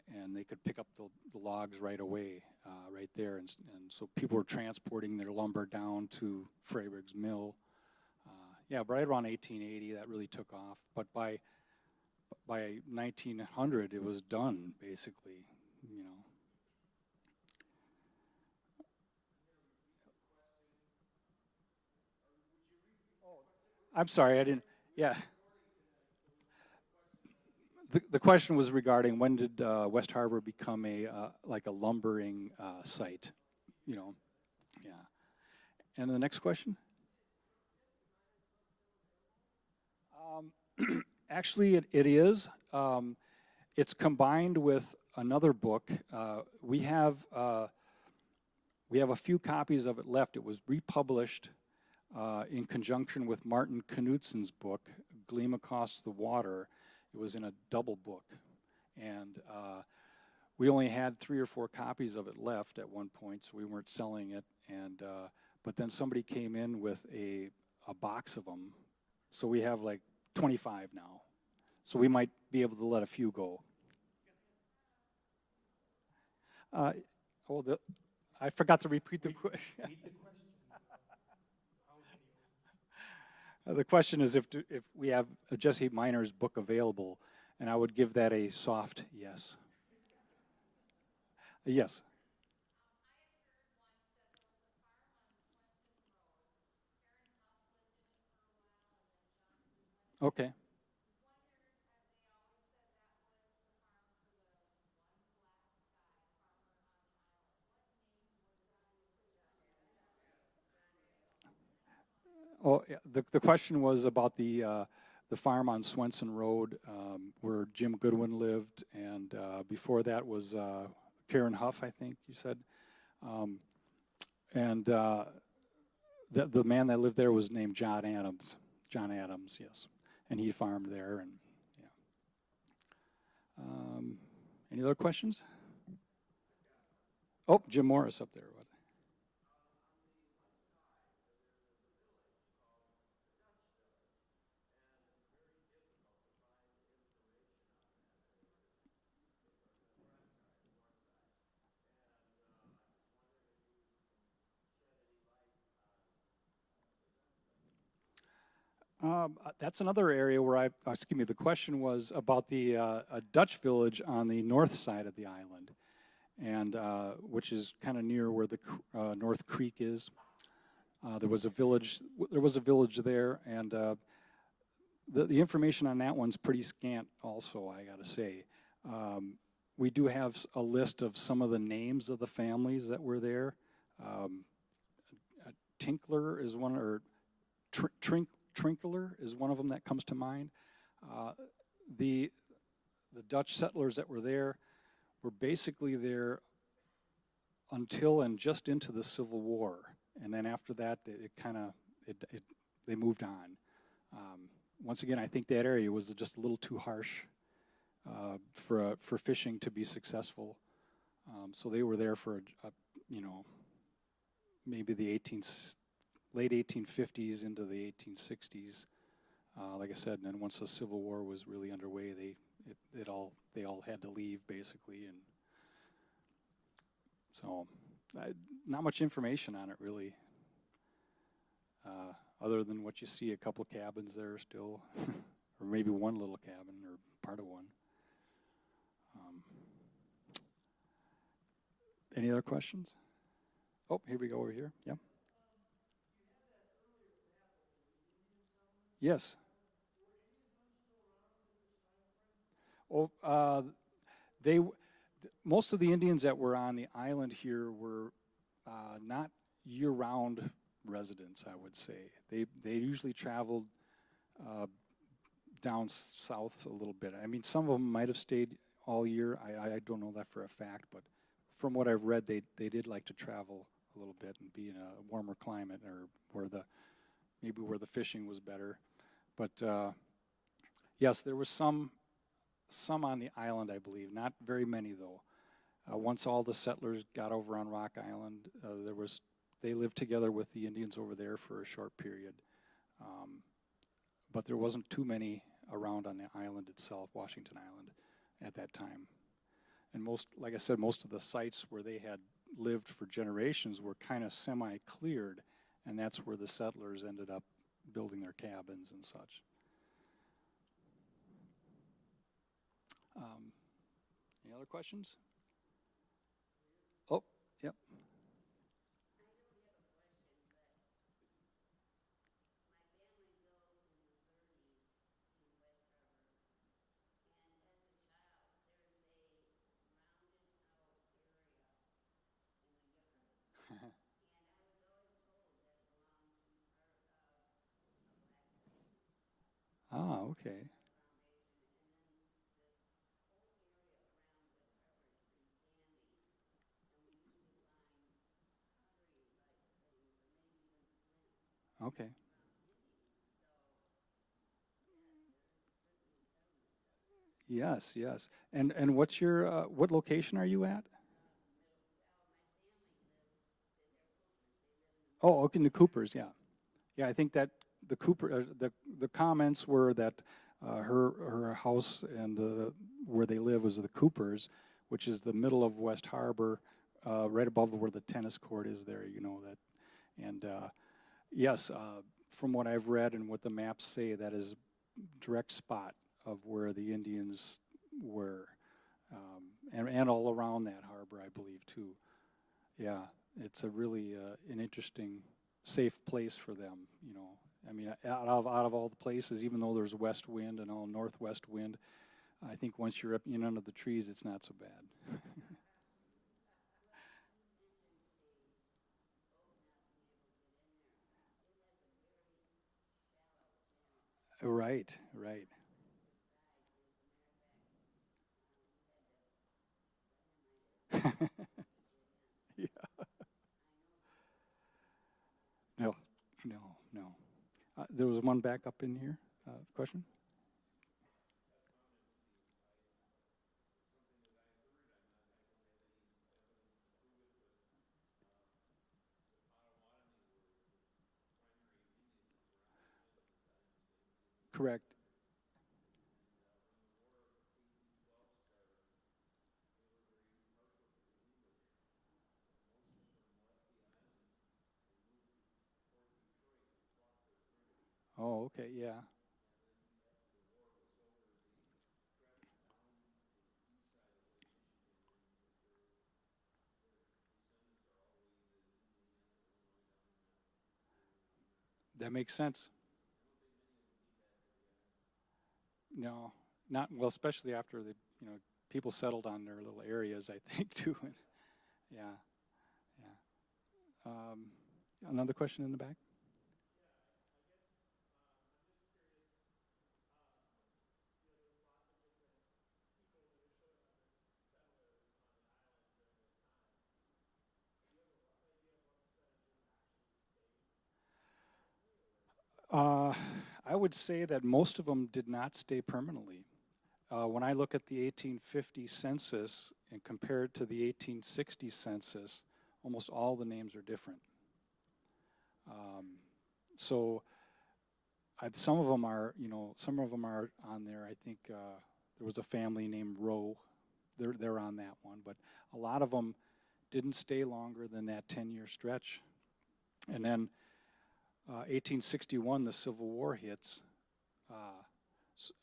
and they could pick up the logs right away, right there, and so people were transporting their lumber down to Freiburg's mill. Yeah, right around 1880, that really took off. But by 1900, it was done, basically, you know. I'm sorry, I didn't, yeah. The question was regarding when did West Harbor become like a lumbering site, you know, yeah. And the next question? Actually, it is. It's combined with another book. We have a few copies of it left. It was republished in conjunction with Martin Knudsen's book, Gleam Across the Water. It was in a double book. And we only had 3 or 4 copies of it left at one point, so we weren't selling it. And but then somebody came in with a box of them. So we have like 25 now. So we might be able to let a few go. I forgot to repeat the question. The question is if we have Jesse Miner's book available, and I would give that a soft yes. Yes. Okay. Oh, yeah, the question was about the farm on Swenson Road where Jim Goodwin lived, and before that was Karen Huff, I think you said. And the man that lived there was named John Adams. John Adams, yes. And he farmed there, and yeah. Any other questions? Oh, Jim Morris up there. That's another area where the question was about the a Dutch village on the north side of the island, and which is kind of near where the North Creek is. There was a village there, and the information on that one's pretty scant also, I gotta say. We do have a list of some of the names of the families that were there. Tinkler is one, or Trinkler is one of them that comes to mind. The Dutch settlers that were there were basically there until and just into the Civil War, and then after that, they moved on. Once again, I think that area was just a little too harsh for fishing to be successful. So they were there for maybe the late 1850s into the 1860s. Like I said, and then once the Civil War was really underway, they all had to leave basically, and so not much information on it really, other than what you see, a couple of cabins there still, or maybe one little cabin or part of one. Any other questions? Oh, here we go over here. Yeah. Yes. Oh, most of the Indians that were on the island here were not year-round residents, I would say. They usually traveled down south a little bit. I mean, some of them might have stayed all year. I don't know that for a fact, but from what I've read, they did like to travel a little bit and be in a warmer climate, or maybe where the fishing was better. But yes, there was some on the island, I believe. Not very many though. Once all the settlers got over on Rock Island, they lived together with the Indians over there for a short period. But there wasn't too many around on the island itself, Washington Island, at that time. And like I said, most of the sites where they had lived for generations were kind of semi-cleared, and that's where the settlers ended up building their cabins and such. Any other questions? Oh, yep. Ah, okay. Okay. Yes, yes. And what's your what location are you at? Oh, okay, in the Coopers, yeah. Yeah, I think that the the comments were that her house and where they live was the Coopers, which is the middle of West Harbor, right above where the tennis court is there, you know that. And yes, from what I've read and what the maps say, that is direct spot of where the Indians were, and all around that harbor, I believe, too. Yeah, it's a really an interesting, safe place for them, you know. I mean, out of all the places, even though there's west wind and all northwest wind, I think once you're up in under the trees, it's not so bad. Right, right. Yeah. No, no, no. There was one back up in here. Question? Correct. Oh, okay, yeah. That makes sense. No, not, well, especially after the, you know, people settled on their little areas, I think, too. Yeah, yeah. Another question in the back? I would say that most of them did not stay permanently. When I look at the 1850 census and compare it to the 1860 census, almost all the names are different. So some of them are, you know, some of them are on there. I think there was a family named Rowe. They're on that one, but a lot of them didn't stay longer than that 10-year stretch. And then 1861, the Civil War hits.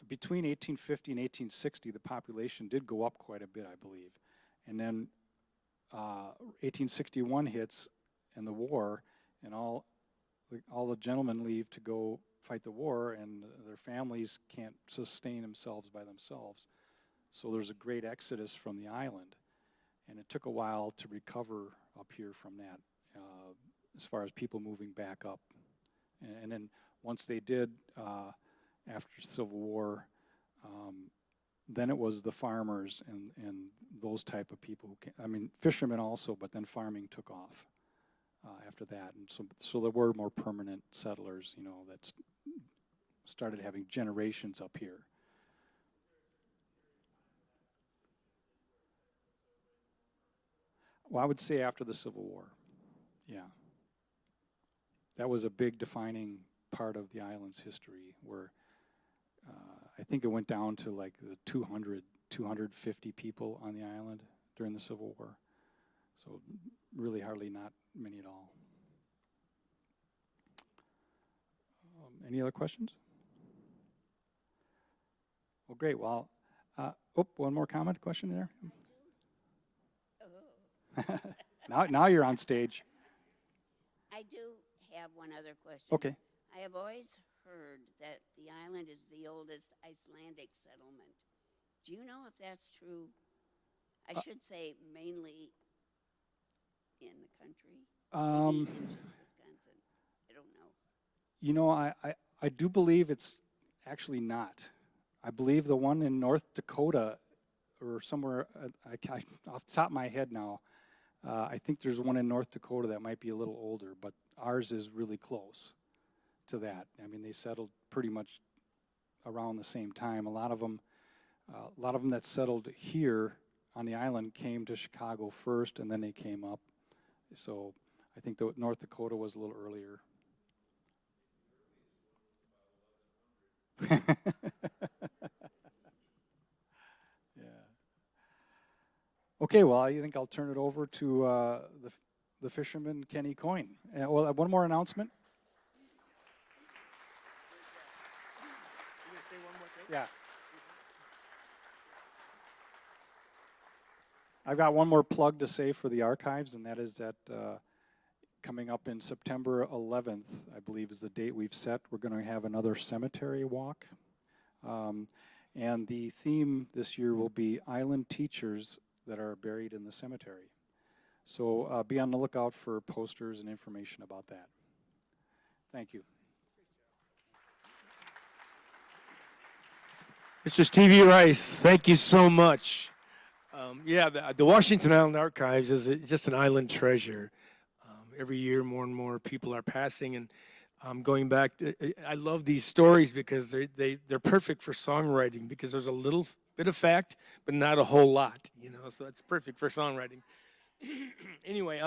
Between 1850 and 1860, the population did go up quite a bit, I believe. And then 1861 hits, and the war, and all the gentlemen leave to go fight the war, and their families can't sustain themselves by themselves. So there's a great exodus from the island, and it took a while to recover up here from that, as far as people moving back up. And then once they did, after Civil War, then it was the farmers and those type of people who came, I mean, fishermen also, but then farming took off after that. And so there were more permanent settlers, you know, that started having generations up here. Well, I would say after the Civil War, yeah. That was a big defining part of the island's history, where I think it went down to like the 250 people on the island during the Civil War. So really hardly not many at all. Any other questions? Well, great. Well, one more comment, question there? Oh. Now you're on stage. I do have one other question. Okay. I have always heard that the island is the oldest Icelandic settlement. Do you know if that's true? I should say mainly in the country. Maybe in just Wisconsin. I don't know. You know, I do believe it's actually not. I believe the one in North Dakota or somewhere, off the top of my head now, I think there's one in North Dakota that might be a little older, but ours is really close to that. I mean, they settled pretty much around the same time. A lot of them that settled here on the island came to Chicago first, and then they came up. So I think that North Dakota was a little earlier. Okay, well, I think I'll turn it over to the fisherman, Kenny Coyne. Well, one more announcement. Yeah. I've got one more plug to say for the archives, and that is that coming up in September 11th, I believe is the date we've set, we're going to have another cemetery walk. And the theme this year will be island teachers that are buried in the cemetery. So be on the lookout for posters and information about that. Thank you. Mr. Stevie Rice, thank you so much. Yeah, the Washington Island Archives is just an island treasure. Every year, more and more people are passing, and going back, I love these stories because they're perfect for songwriting, because there's a little bit of fact, but not a whole lot, you know, so it's perfect for songwriting. Anyway,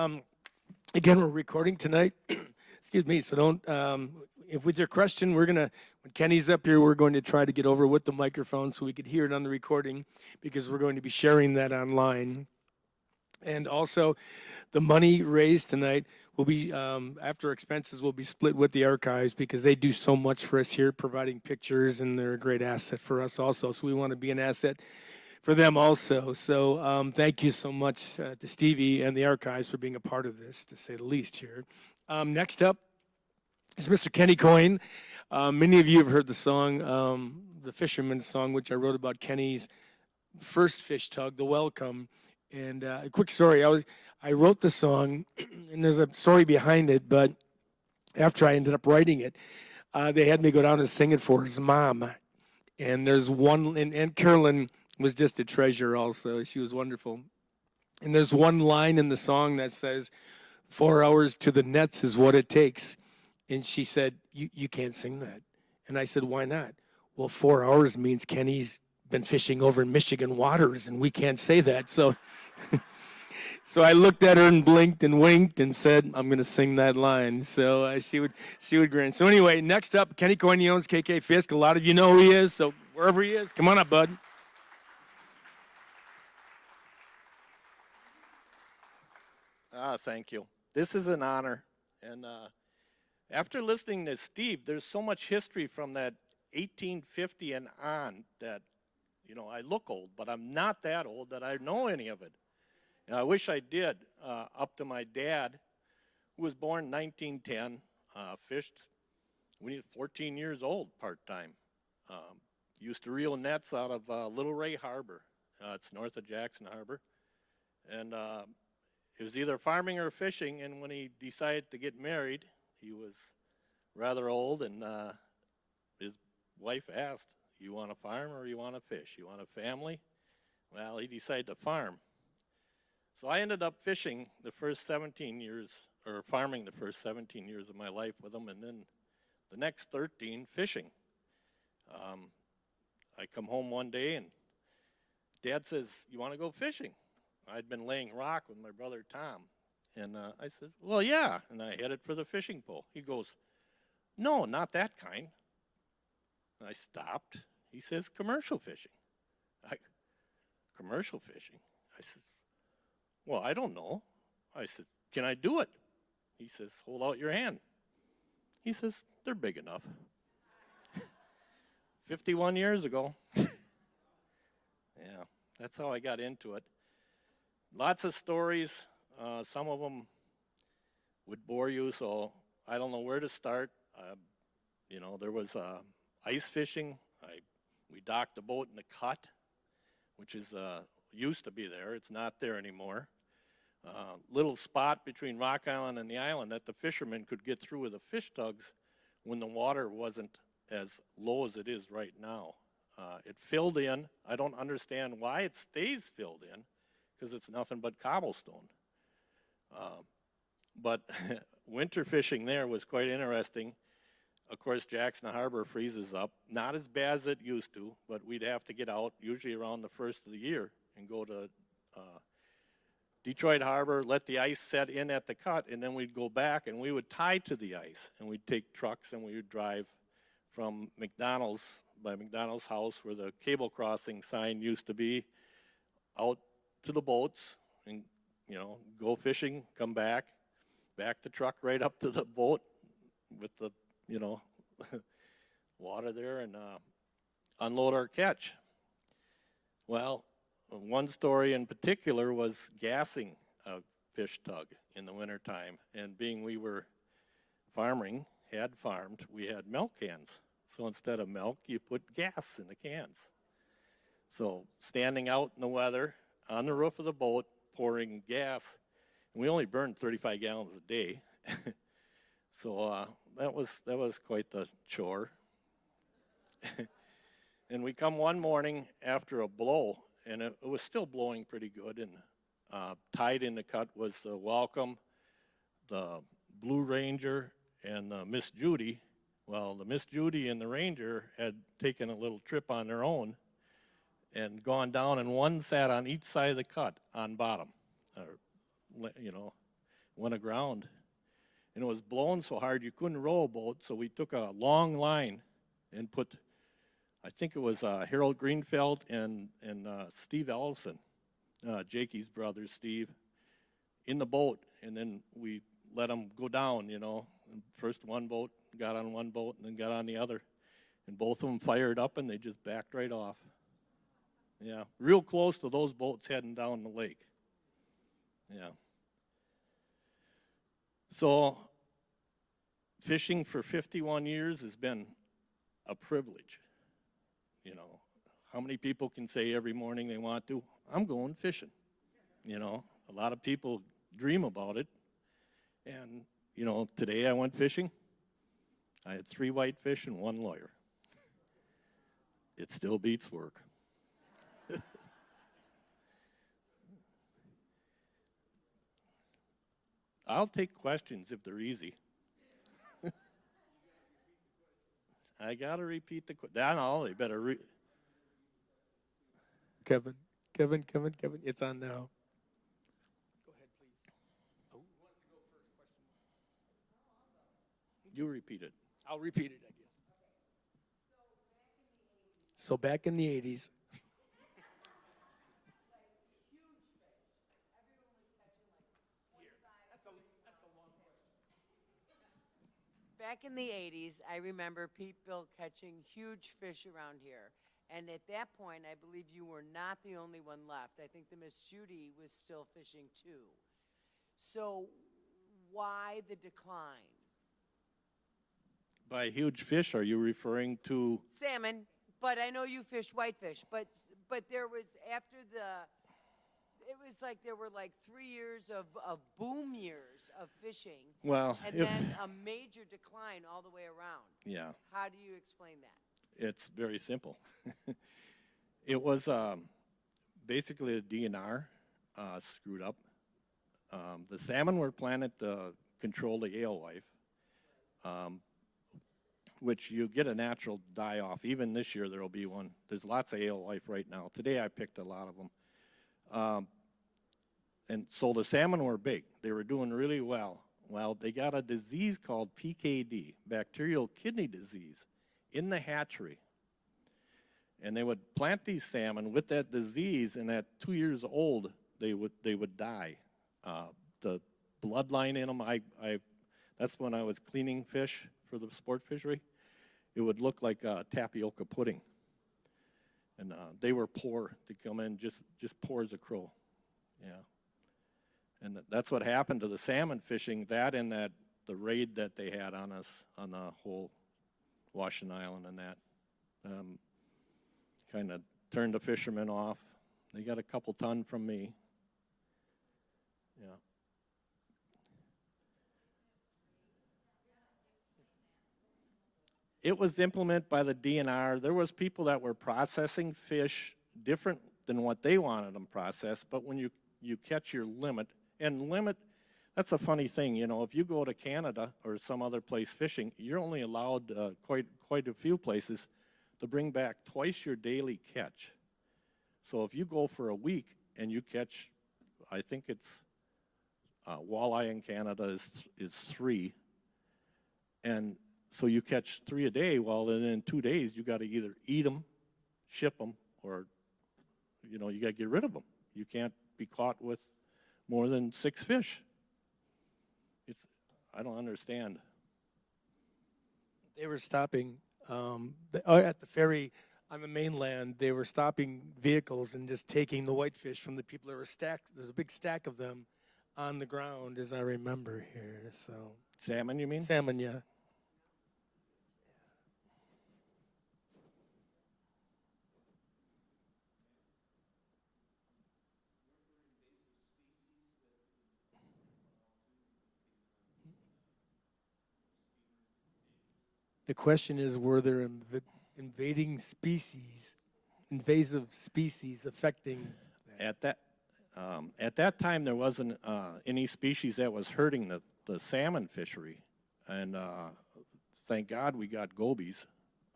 again, we're recording tonight. Excuse me, so don't, if with your question, when Kenny's up here, we're going to try to get over with the microphone so we could hear it on the recording, because we're going to be sharing that online. And also, the money raised tonight will be, after expenses, will be split with the archives, because they do so much for us here, providing pictures, and they're a great asset for us also. So we want to be an asset for them also. So thank you so much to Stevie and the archives for being a part of this, to say the least here. Next up is Mr. Kenny Coyne. Many of you have heard the song, the fisherman's song, which I wrote about Kenny's first fish tug, the Welcome. And a quick story: I wrote the song, and there's a story behind it. But after I ended up writing it, they had me go down and sing it for his mom. And there's one, and Carolyn was just a treasure. Also, she was wonderful. And there's one line in the song that says, 4 hours to the nets is what it takes. And she said, you can't sing that. And I said, why not? Well, 4 hours means Kenny's been fishing over in Michigan waters, and we can't say that. So so I looked at her and blinked and winked and said, I'm going to sing that line. So she would grin. So anyway, next up, Kenny Coignone's KK Fisk. A lot of you know who he is, so wherever he is, come on up, bud. Thank you. This is an honor. And after listening to Steve, there's so much history from that 1850 and on that, you know, I look old, but I'm not that old that I know any of it. And I wish I did, up to my dad, who was born in 1910, fished when he was 14 years old part-time. Used to reel nets out of Little Ray Harbor. It's north of Jackson Harbor. And it was either farming or fishing, and when he decided to get married, he was rather old, and his wife asked, you want to farm or you want to fish? You want a family? Well, he decided to farm. So I ended up fishing the first 17 years, or farming the first 17 years of my life with him, and then the next 13 fishing. I come home one day, and Dad says, you want to go fishing? I'd been laying rock with my brother Tom. And I said, well, yeah. And I headed for the fishing pole. He goes, no, not that kind. And I stopped. He says, commercial fishing. Commercial fishing? I said, well, I don't know. I said, can I do it? He says, hold out your hand. He says, they're big enough. 51 years ago. Yeah, that's how I got into it. Lots of stories. Some of them would bore you, so I don't know where to start. You know, there was ice fishing. We docked the boat in the Cut, which is used to be there. It's not there anymore. Little spot between Rock Island and the island that the fishermen could get through with the fish tugs when the water wasn't as low as it is right now. It filled in. I don't understand why it stays filled in, because it's nothing but cobblestone. But winter fishing there was quite interesting. Of course, Jackson Harbor freezes up. Not as bad as it used to, but we'd have to get out usually around the first of the year and go to Detroit Harbor, let the ice set in at the Cut, and then we'd go back and we would tie to the ice. And we'd take trucks and we would drive from McDonald's, by McDonald's house where the cable crossing sign used to be, out to the boats and, you know, go fishing, come back the truck right up to the boat with the, you know, water there, and unload our catch. Well, one story in particular was gassing a fish tug in the wintertime, and being we were farming, had farmed, we had milk cans. So instead of milk, you put gas in the cans. So standing out in the weather, on the roof of the boat, pouring gas, and we only burned 35 gallons a day. So that was quite the chore. And we come one morning after a blow, and it was still blowing pretty good, and tied in the Cut was the Welcome, the Blue Ranger, and Miss Judy. Well, the Miss Judy and the Ranger had taken a little trip on their own and gone down, and one sat on each side of the Cut on bottom, you know, went aground. And it was blowing so hard you couldn't row a boat, so we took a long line and put, I think it was Harold Greenfeld and Steve Ellison, Jakey's brother Steve, in the boat, and then we let them go down, you know. And first one boat got on one boat and then got on the other, and both of them fired up and they just backed right off. Yeah, real close to those boats heading down the lake. Yeah. So fishing for 51 years has been a privilege. You know, how many people can say every morning they want to, I'm going fishing? You know, a lot of people dream about it. And, you know, today I went fishing. I had 3 whitefish and 1 lawyer. It still beats work. I'll take questions if they're easy. I got to repeat the question. I know, they better Kevin, it's on now. Go ahead, please. You repeat it. I'll repeat it, I guess. So back in the 80s, Back in the 80s, I remember Pete Bill catching huge fish around here. And at that point, I believe you were not the only one left. I think the Miss Judy was still fishing too. So why the decline? By huge fish, are you referring to? Salmon, but I know you fish whitefish. But there was, after it was like there were like 3 years of boom years of fishing. Well, And then a major decline all the way around. yeah, How do you explain that? it's very simple. It was basically the DNR screwed up. The salmon were planted to control the alewife, which you get a natural die-off. Even this year there will be one. There's lots of alewife right now. Today I picked a lot of them. And so the salmon were big. They were doing really well. Well, they got a disease called PKD, bacterial kidney disease, in the hatchery. And they would plant these salmon with that disease, and at 2 years old, they would die. The bloodline in them, that's when I was cleaning fish for the sport fishery. It would look like tapioca pudding. And they were poor. They come in just poor as a crow. Yeah. And that's what happened to the salmon fishing, that and the raid that they had on us on the whole Washington Island and that. Kind of turned the fishermen off. They got a couple ton from me. Yeah. It was implemented by the DNR. There was people that were processing fish different than what they wanted them processed, but when you catch your limit, and limit, that's a funny thing, you know, if you go to Canada or some other place fishing, you're only allowed quite a few places to bring back twice your daily catch. So if you go for a week and you catch, I think it's walleye in Canada is 3, and so you catch 3 a day. Well, then in 2 days you got to either eat them, ship them, or you know you got to get rid of them. You can't be caught with more than 6 fish. I don't understand. they were stopping at the ferry on the mainland. They were stopping vehicles and just taking the whitefish from the people that were stacked. There's a big stack of them on the ground, as I remember here. So Salmon, you mean? salmon, yeah. The question is, were there invasive species affecting that? At that time, there wasn't any species that was hurting the salmon fishery, and thank God we got gobies.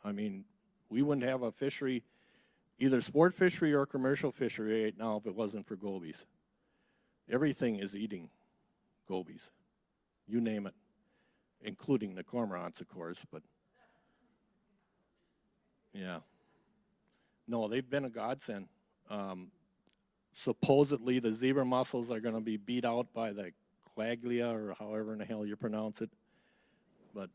I mean, we wouldn't have a fishery, either sport fishery or commercial fishery right now if it wasn't for gobies. Everything is eating gobies, you name it, including the cormorants, of course, but yeah. No, they've been a godsend. Supposedly the zebra mussels are going to be beat out by the quaglia, or however in the hell you pronounce it. But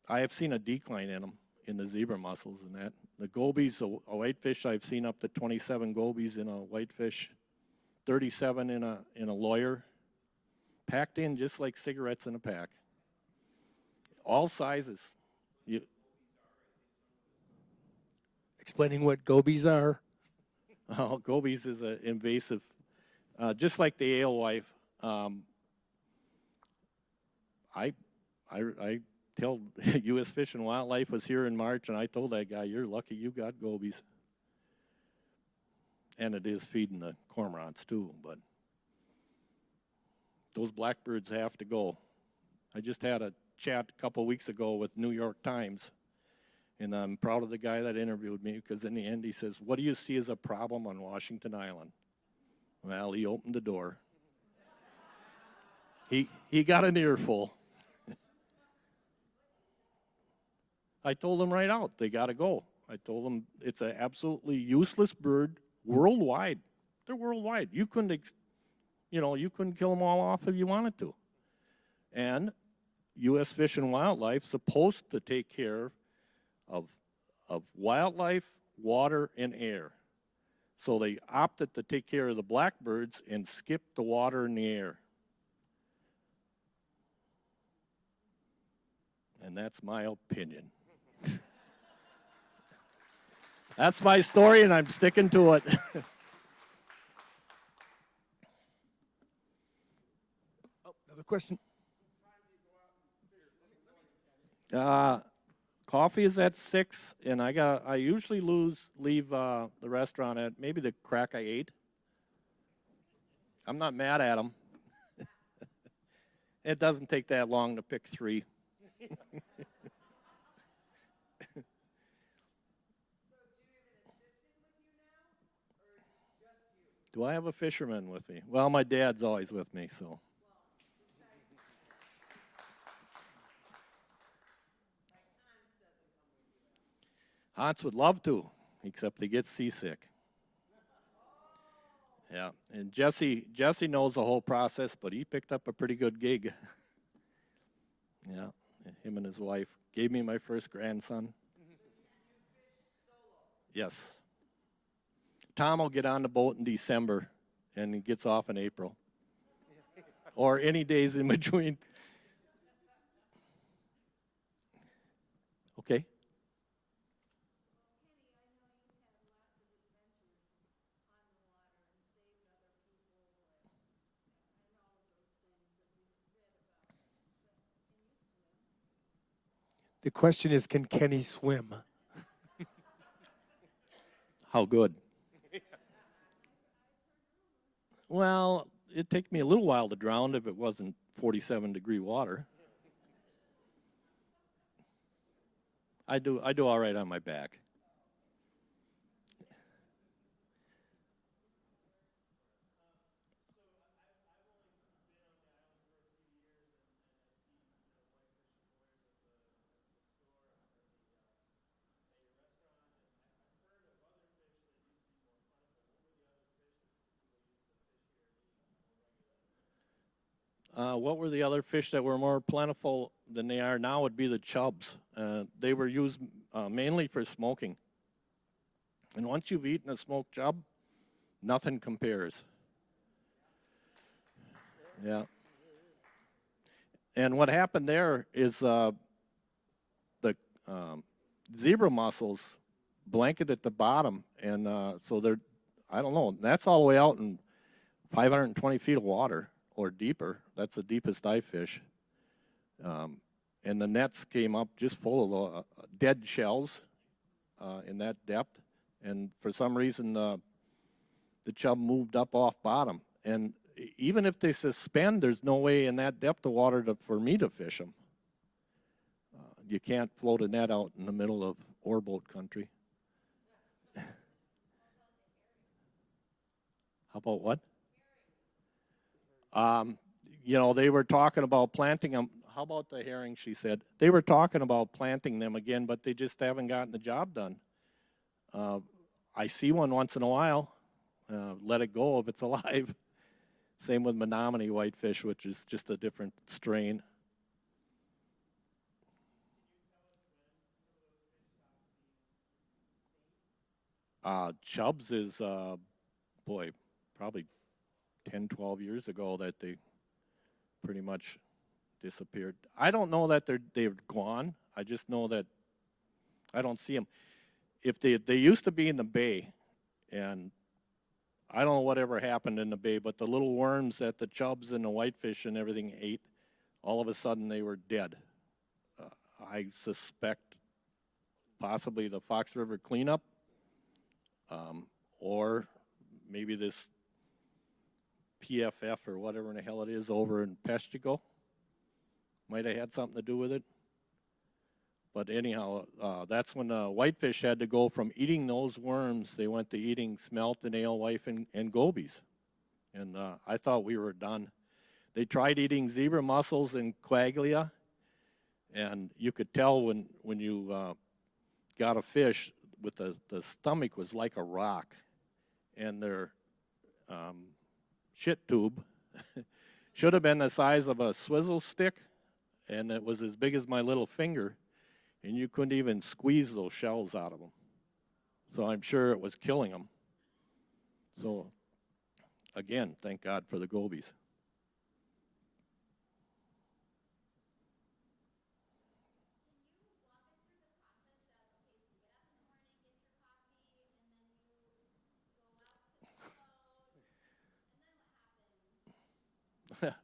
I have seen a decline in them, in the zebra mussels and that. The gobies, a whitefish, I've seen up to 27 gobies in a whitefish, 37 in a lawyer, packed in just like cigarettes in a pack. All sizes. explaining what gobies are? Oh, gobies is an invasive, just like the alewife. I tell U.S. Fish and Wildlife was here in March, and I told that guy, "You're lucky you got gobies." And it is feeding the cormorants too, but those blackbirds have to go. I just had a chat a couple weeks ago with New York Times, and I'm proud of the guy that interviewed me because in the end he says, "What do you see as a problem on Washington Island?" Well, he opened the door. He got an earful. I told him right out, they got to go. I told him it's an absolutely useless bird worldwide. They're worldwide. You couldn't, you couldn't kill them all off if you wanted to. And U.S. Fish and Wildlife supposed to take care of wildlife, water, and air. So they opted to take care of the blackbirds and skip the water and the air. And that's my opinion. That's my story, and I'm sticking to it. Oh, another question. Coffee is at 6, and I usually leave the restaurant at maybe the crack I ate. I'm not mad at them. It doesn't take that long to pick 3. Do I have a fisherman with me? Well, my dad's always with me, so. Hans would love to, except he gets seasick. Yeah, and Jesse knows the whole process, but he picked up a pretty good gig. Yeah, him and his wife gave me my first grandson. Yes. Tom will get on the boat in December, and he gets off in April. Or any days in between. Okay. The question is, can Kenny swim? How good? Well, it'd take me a little while to drown if it wasn't 47-degree water. I do all right on my back. What were the other fish that were more plentiful than they are now would be the chubs. They were used mainly for smoking. And once you've eaten a smoked chub, nothing compares. Yeah. And what happened there is the zebra mussels blanketed the bottom, and so they're, I don't know, that's all the way out in 520 feet of water or deeper. That's the deepest I fish. And the nets came up just full of dead shells in that depth. And for some reason, the chub moved up off bottom. And even if they suspend, there's no way in that depth of water for me to fish them. You can't float a net out in the middle of oarboat country. How about what? They were talking about planting them. How about the herring, she said? They were talking about planting them again, but they just haven't gotten the job done. I see one once in a while. Let it go if it's alive. Same with Menominee whitefish, which is just a different strain. Chubs is, probably 10, 12 years ago that they pretty much disappeared. I don't know that they're gone. I just know that I don't see them. if they used to be in the bay, and I don't know whatever happened in the bay, but the little worms that the chubs and the whitefish and everything ate, all of a sudden they were dead. I suspect possibly the Fox River cleanup, or maybe this PFF or whatever in the hell it is over in Peshtigo might have had something to do with it. But anyhow, that's when whitefish had to go from eating those worms, they went to eating smelt and alewife and gobies. And I thought we were done. They tried eating zebra mussels and quaglia, and you could tell when you got a fish with the stomach was like a rock, and their shit tube should have been the size of a swizzle stick, and it was as big as my little finger, and you couldn't even squeeze those shells out of them. So I'm sure it was killing them. So again, thank God for the gobies.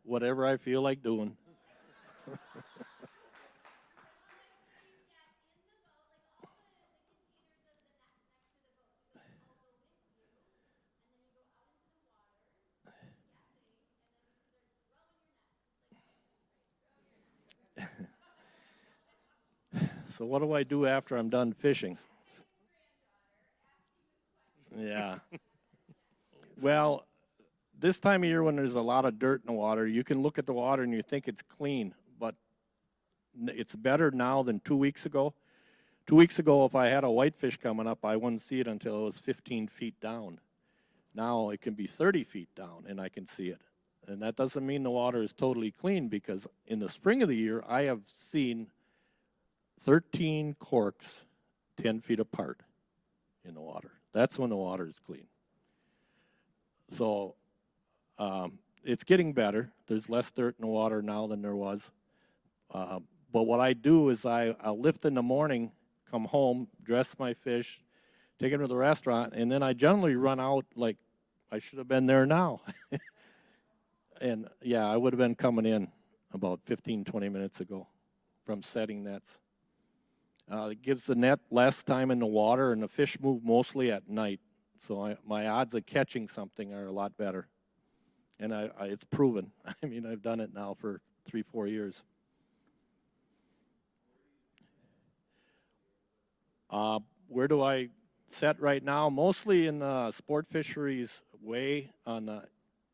Whatever I feel like doing. So what do I do after I'm done fishing? Yeah. Well, this time of year when there's a lot of dirt in the water, you can look at the water and you think it's clean, but it's better now than 2 weeks ago. 2 weeks ago, if I had a whitefish coming up, I wouldn't see it until it was 15 feet down. Now it can be 30 feet down and I can see it. And that doesn't mean the water is totally clean, because in the spring of the year, I have seen 13 corks 10 feet apart in the water. That's when the water is clean. So it's getting better. There's less dirt in the water now than there was. But what I do is I'll lift in the morning, come home, dress my fish, take them to the restaurant, and then I generally run out like I should have been there now. And yeah, I would have been coming in about 15, 20 minutes ago from setting nets. It gives the net less time in the water, and the fish move mostly at night. So my odds of catching something are a lot better. And it's proven. I mean, I've done it now for 3-4 years. Where do I set right now? Mostly in Sport Fisheries Way on the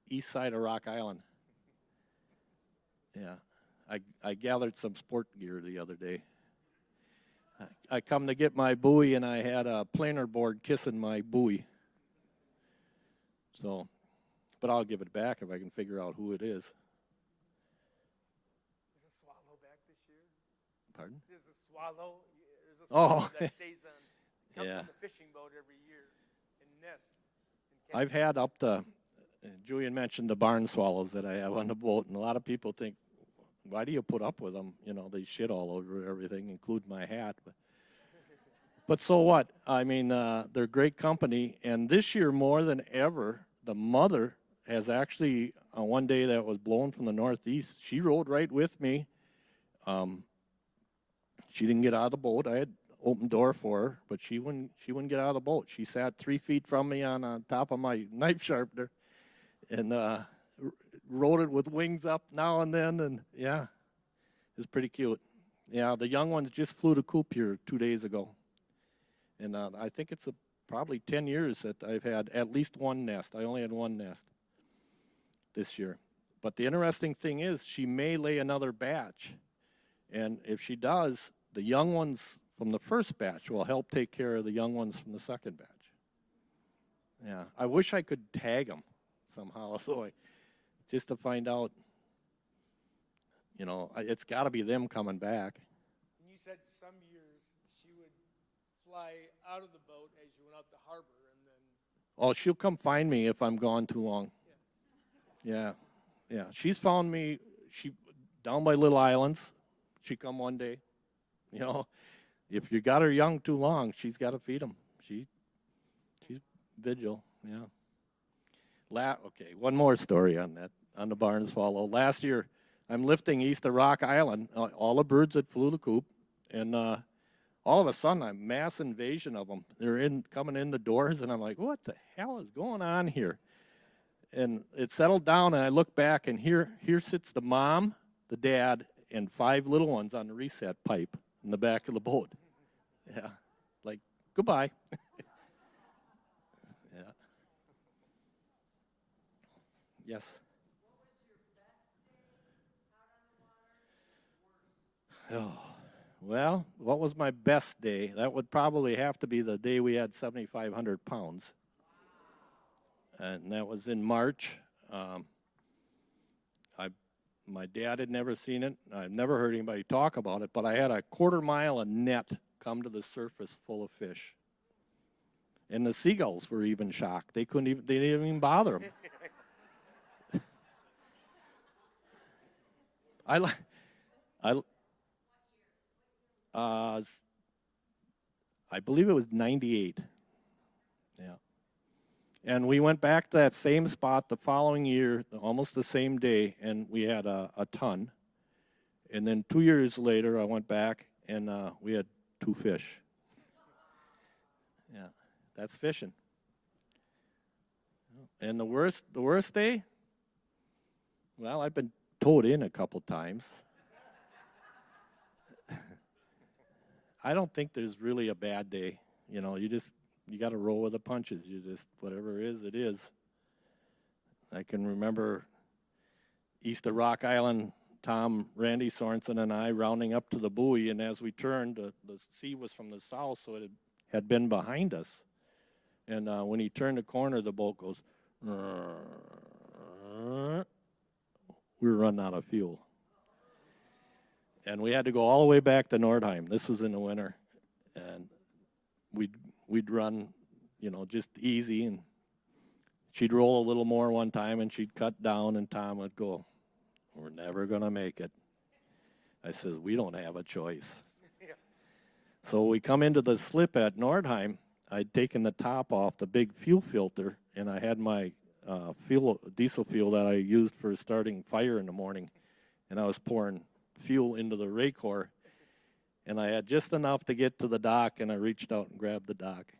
east side of Rock Island. Yeah, I gathered some sport gear the other day. I come to get my buoy, and I had a planer board kissing my buoy. So, but I'll give it back if I can figure out who it is. Is a swallow back this year? Pardon? There's a swallow. There's a Oh. swallow that stays on, comes Yeah. on the fishing boat every year and nests. I've had up to, Julian mentioned the barn swallows that I have on the boat, and a lot of people think, why do you put up with them? You know, they shit all over everything, including my hat. But so what? I mean, they're great company, and this year more than ever, the mother has actually, one day that was blowing from the northeast, she rode right with me. She didn't get out of the boat. I had open door for her, but she wouldn't get out of the boat. She sat 3 feet from me on top of my knife sharpener, and rode it with wings up now and then, and yeah, it's pretty cute. Yeah, the young ones just flew the coop here 2 days ago, and I think it's probably 10 years that I've had at least one nest. I only had one nest this year. But the interesting thing is she may lay another batch, and if she does, the young ones from the first batch will help take care of the young ones from the second batch. Yeah, I wish I could tag them somehow, just to find out, you know, it's got to be them coming back. And you said some years she would fly out of the boat as you went out the harbor, and then. Oh, she'll come find me if I'm gone too long. Yeah. She's found me. She down by Little Islands. She come one day, you know, if you got her young too long, she's got to feed them. She's vigil, yeah. Okay, one more story on that, on the barn swallow. Last year, I'm lifting east of Rock Island, all the birds that flew the coop, and all of a sudden, a mass invasion of them. They're coming in the doors, and I'm like, what the hell is going on here? And it settled down, and I look back, and here sits the mom, the dad, and 5 little ones on the reset pipe in the back of the boat. Yeah, like, goodbye. Yeah. Yes. Oh, well, what was my best day? That would probably have to be the day we had 7,500 pounds. And that was in March. My dad had never seen it. I've never heard anybody talk about it, but I had a 1/4 mile of net come to the surface full of fish. And the seagulls were even shocked. They didn't even bother them. I believe it was 98. Yeah. And we went back to that same spot the following year, almost the same day, and we had a ton. And then 2 years later, I went back, and we had 2 fish. Yeah, that's fishing. And the worst day? Well, I've been towed in a couple times. I don't think there's really a bad day. You know, you got to roll with the punches. You just, whatever it is, it is. I can remember east of Rock Island, Tom, Randy Sorensen, and I rounding up to the buoy, and as we turned, the sea was from the south, so it had been behind us. And when he turned the corner, the boat goes, we were running out of fuel. And we had to go all the way back to Nordheim. This was in the winter. And we'd run, you know, just easy. And she'd roll a little more one time, and she'd cut down, and Tom would go, we're never going to make it. I says, we don't have a choice. So we come into the slip at Nordheim. I'd taken the top off the big fuel filter, and I had my diesel fuel that I used for starting fire in the morning. And I was pouring fuel into the Raycor, and I had just enough to get to the dock, and I reached out and grabbed the dock.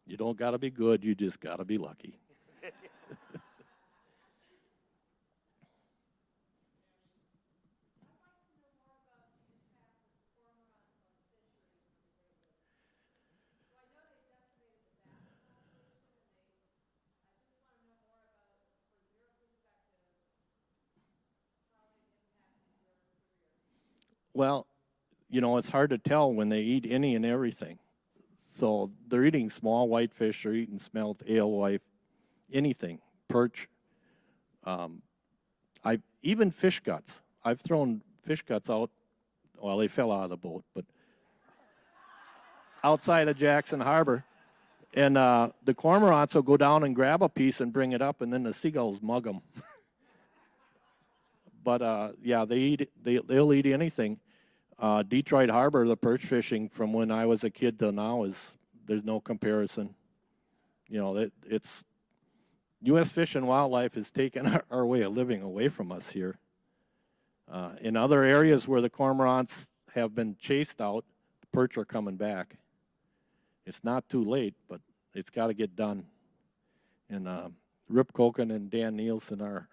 You don't got to be good, you just got to be lucky. Well, you know, it's hard to tell when they eat any and everything. So they're eating small whitefish, they're eating smelt, alewife, anything, perch. Even fish guts. I've thrown fish guts out. Well, they fell out of the boat, but outside of Jackson Harbor. And the cormorants will go down and grab a piece and bring it up, and then the seagulls mug them. But yeah, they'll eat anything. Detroit Harbor, the perch fishing from when I was a kid till now there's no comparison. You know, it's U.S. Fish and Wildlife has taken our way of living away from us here. In other areas where the cormorants have been chased out, the perch are coming back. It's not too late, but it's got to get done. And Rip Koken and Dan Nielsen are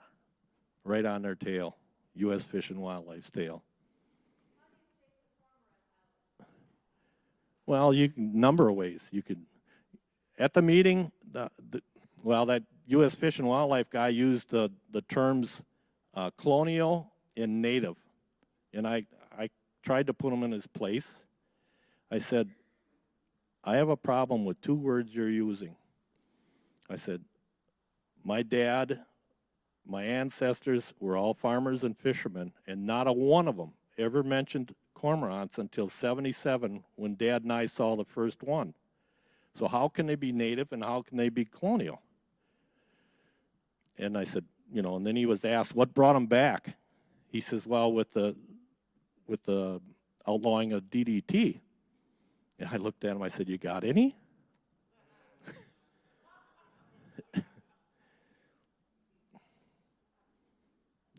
right on their tail, U.S. Fish and Wildlife's tail. Well, you can number of ways. You could, at the meeting, that U.S. Fish and Wildlife guy used the terms colonial and native, and I tried to put him in his place. I said, I have a problem with 2 words you're using. I said, my dad, my ancestors were all farmers and fishermen, and not a one of them ever mentioned cormorants until 77 when Dad and I saw the first one. So how can they be native and how can they be colonial? And I said, you know, and then he was asked, what brought them back? He says, well, with the with the outlawing of DDT. And I looked at him, I said, you got any?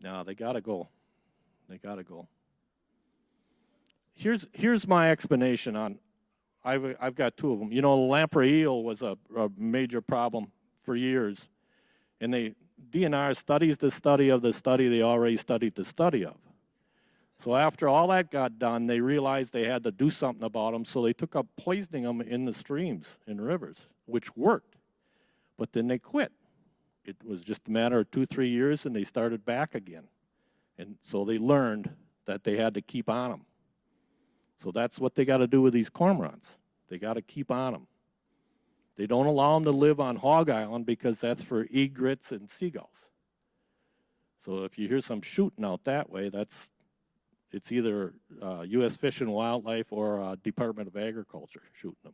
No, they gotta go. They gotta go. Here's my explanation on, I've got two of them. You know, lamprey eel was a major problem for years. And DNR studies the study of the study they already studied the study of. So after all that got done, they realized they had to do something about them, so they took up poisoning them in the streams and rivers, which worked. But then they quit. It was just a matter of 2-3 years, and they started back again. And so they learned that they had to keep on them. So that's what they got to do with these cormorants. They got to keep on them. They don't allow them to live on Hog Island because that's for egrets and seagulls. So if you hear some shooting out that way, it's either U.S. Fish and Wildlife or Department of Agriculture shooting them.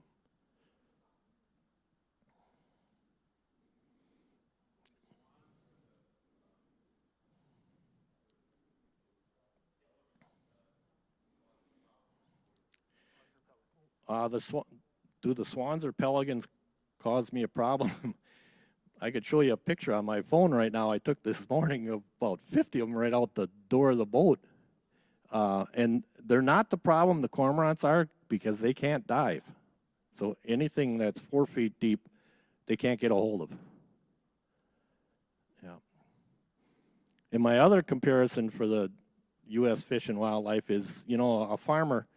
Do the swans or pelicans cause me a problem? I could show you a picture on my phone right now I took this morning of about 50 of them right out the door of the boat. And they're not the problem the cormorants are because they can't dive. So anything that's 4 feet deep, they can't get a hold of. Yeah. And my other comparison for the U.S. Fish and Wildlife is, you know, a farmer,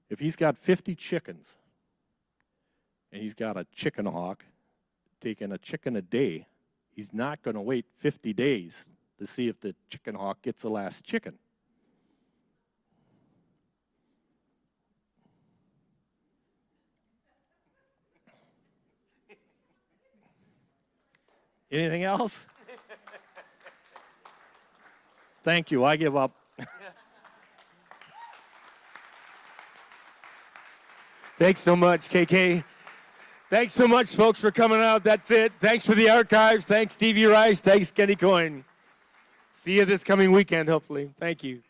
if he's got 50 chickens and he's got a chicken hawk taking a chicken a day, he's not going to wait 50 days to see if the chicken hawk gets the last chicken. Anything else? Thank you. I give up. Thanks so much, KK. Thanks so much, folks, for coming out. That's it. Thanks for the archives. Thanks, Stevie Rice. Thanks, Kenny Coyne. See you this coming weekend, hopefully. Thank you.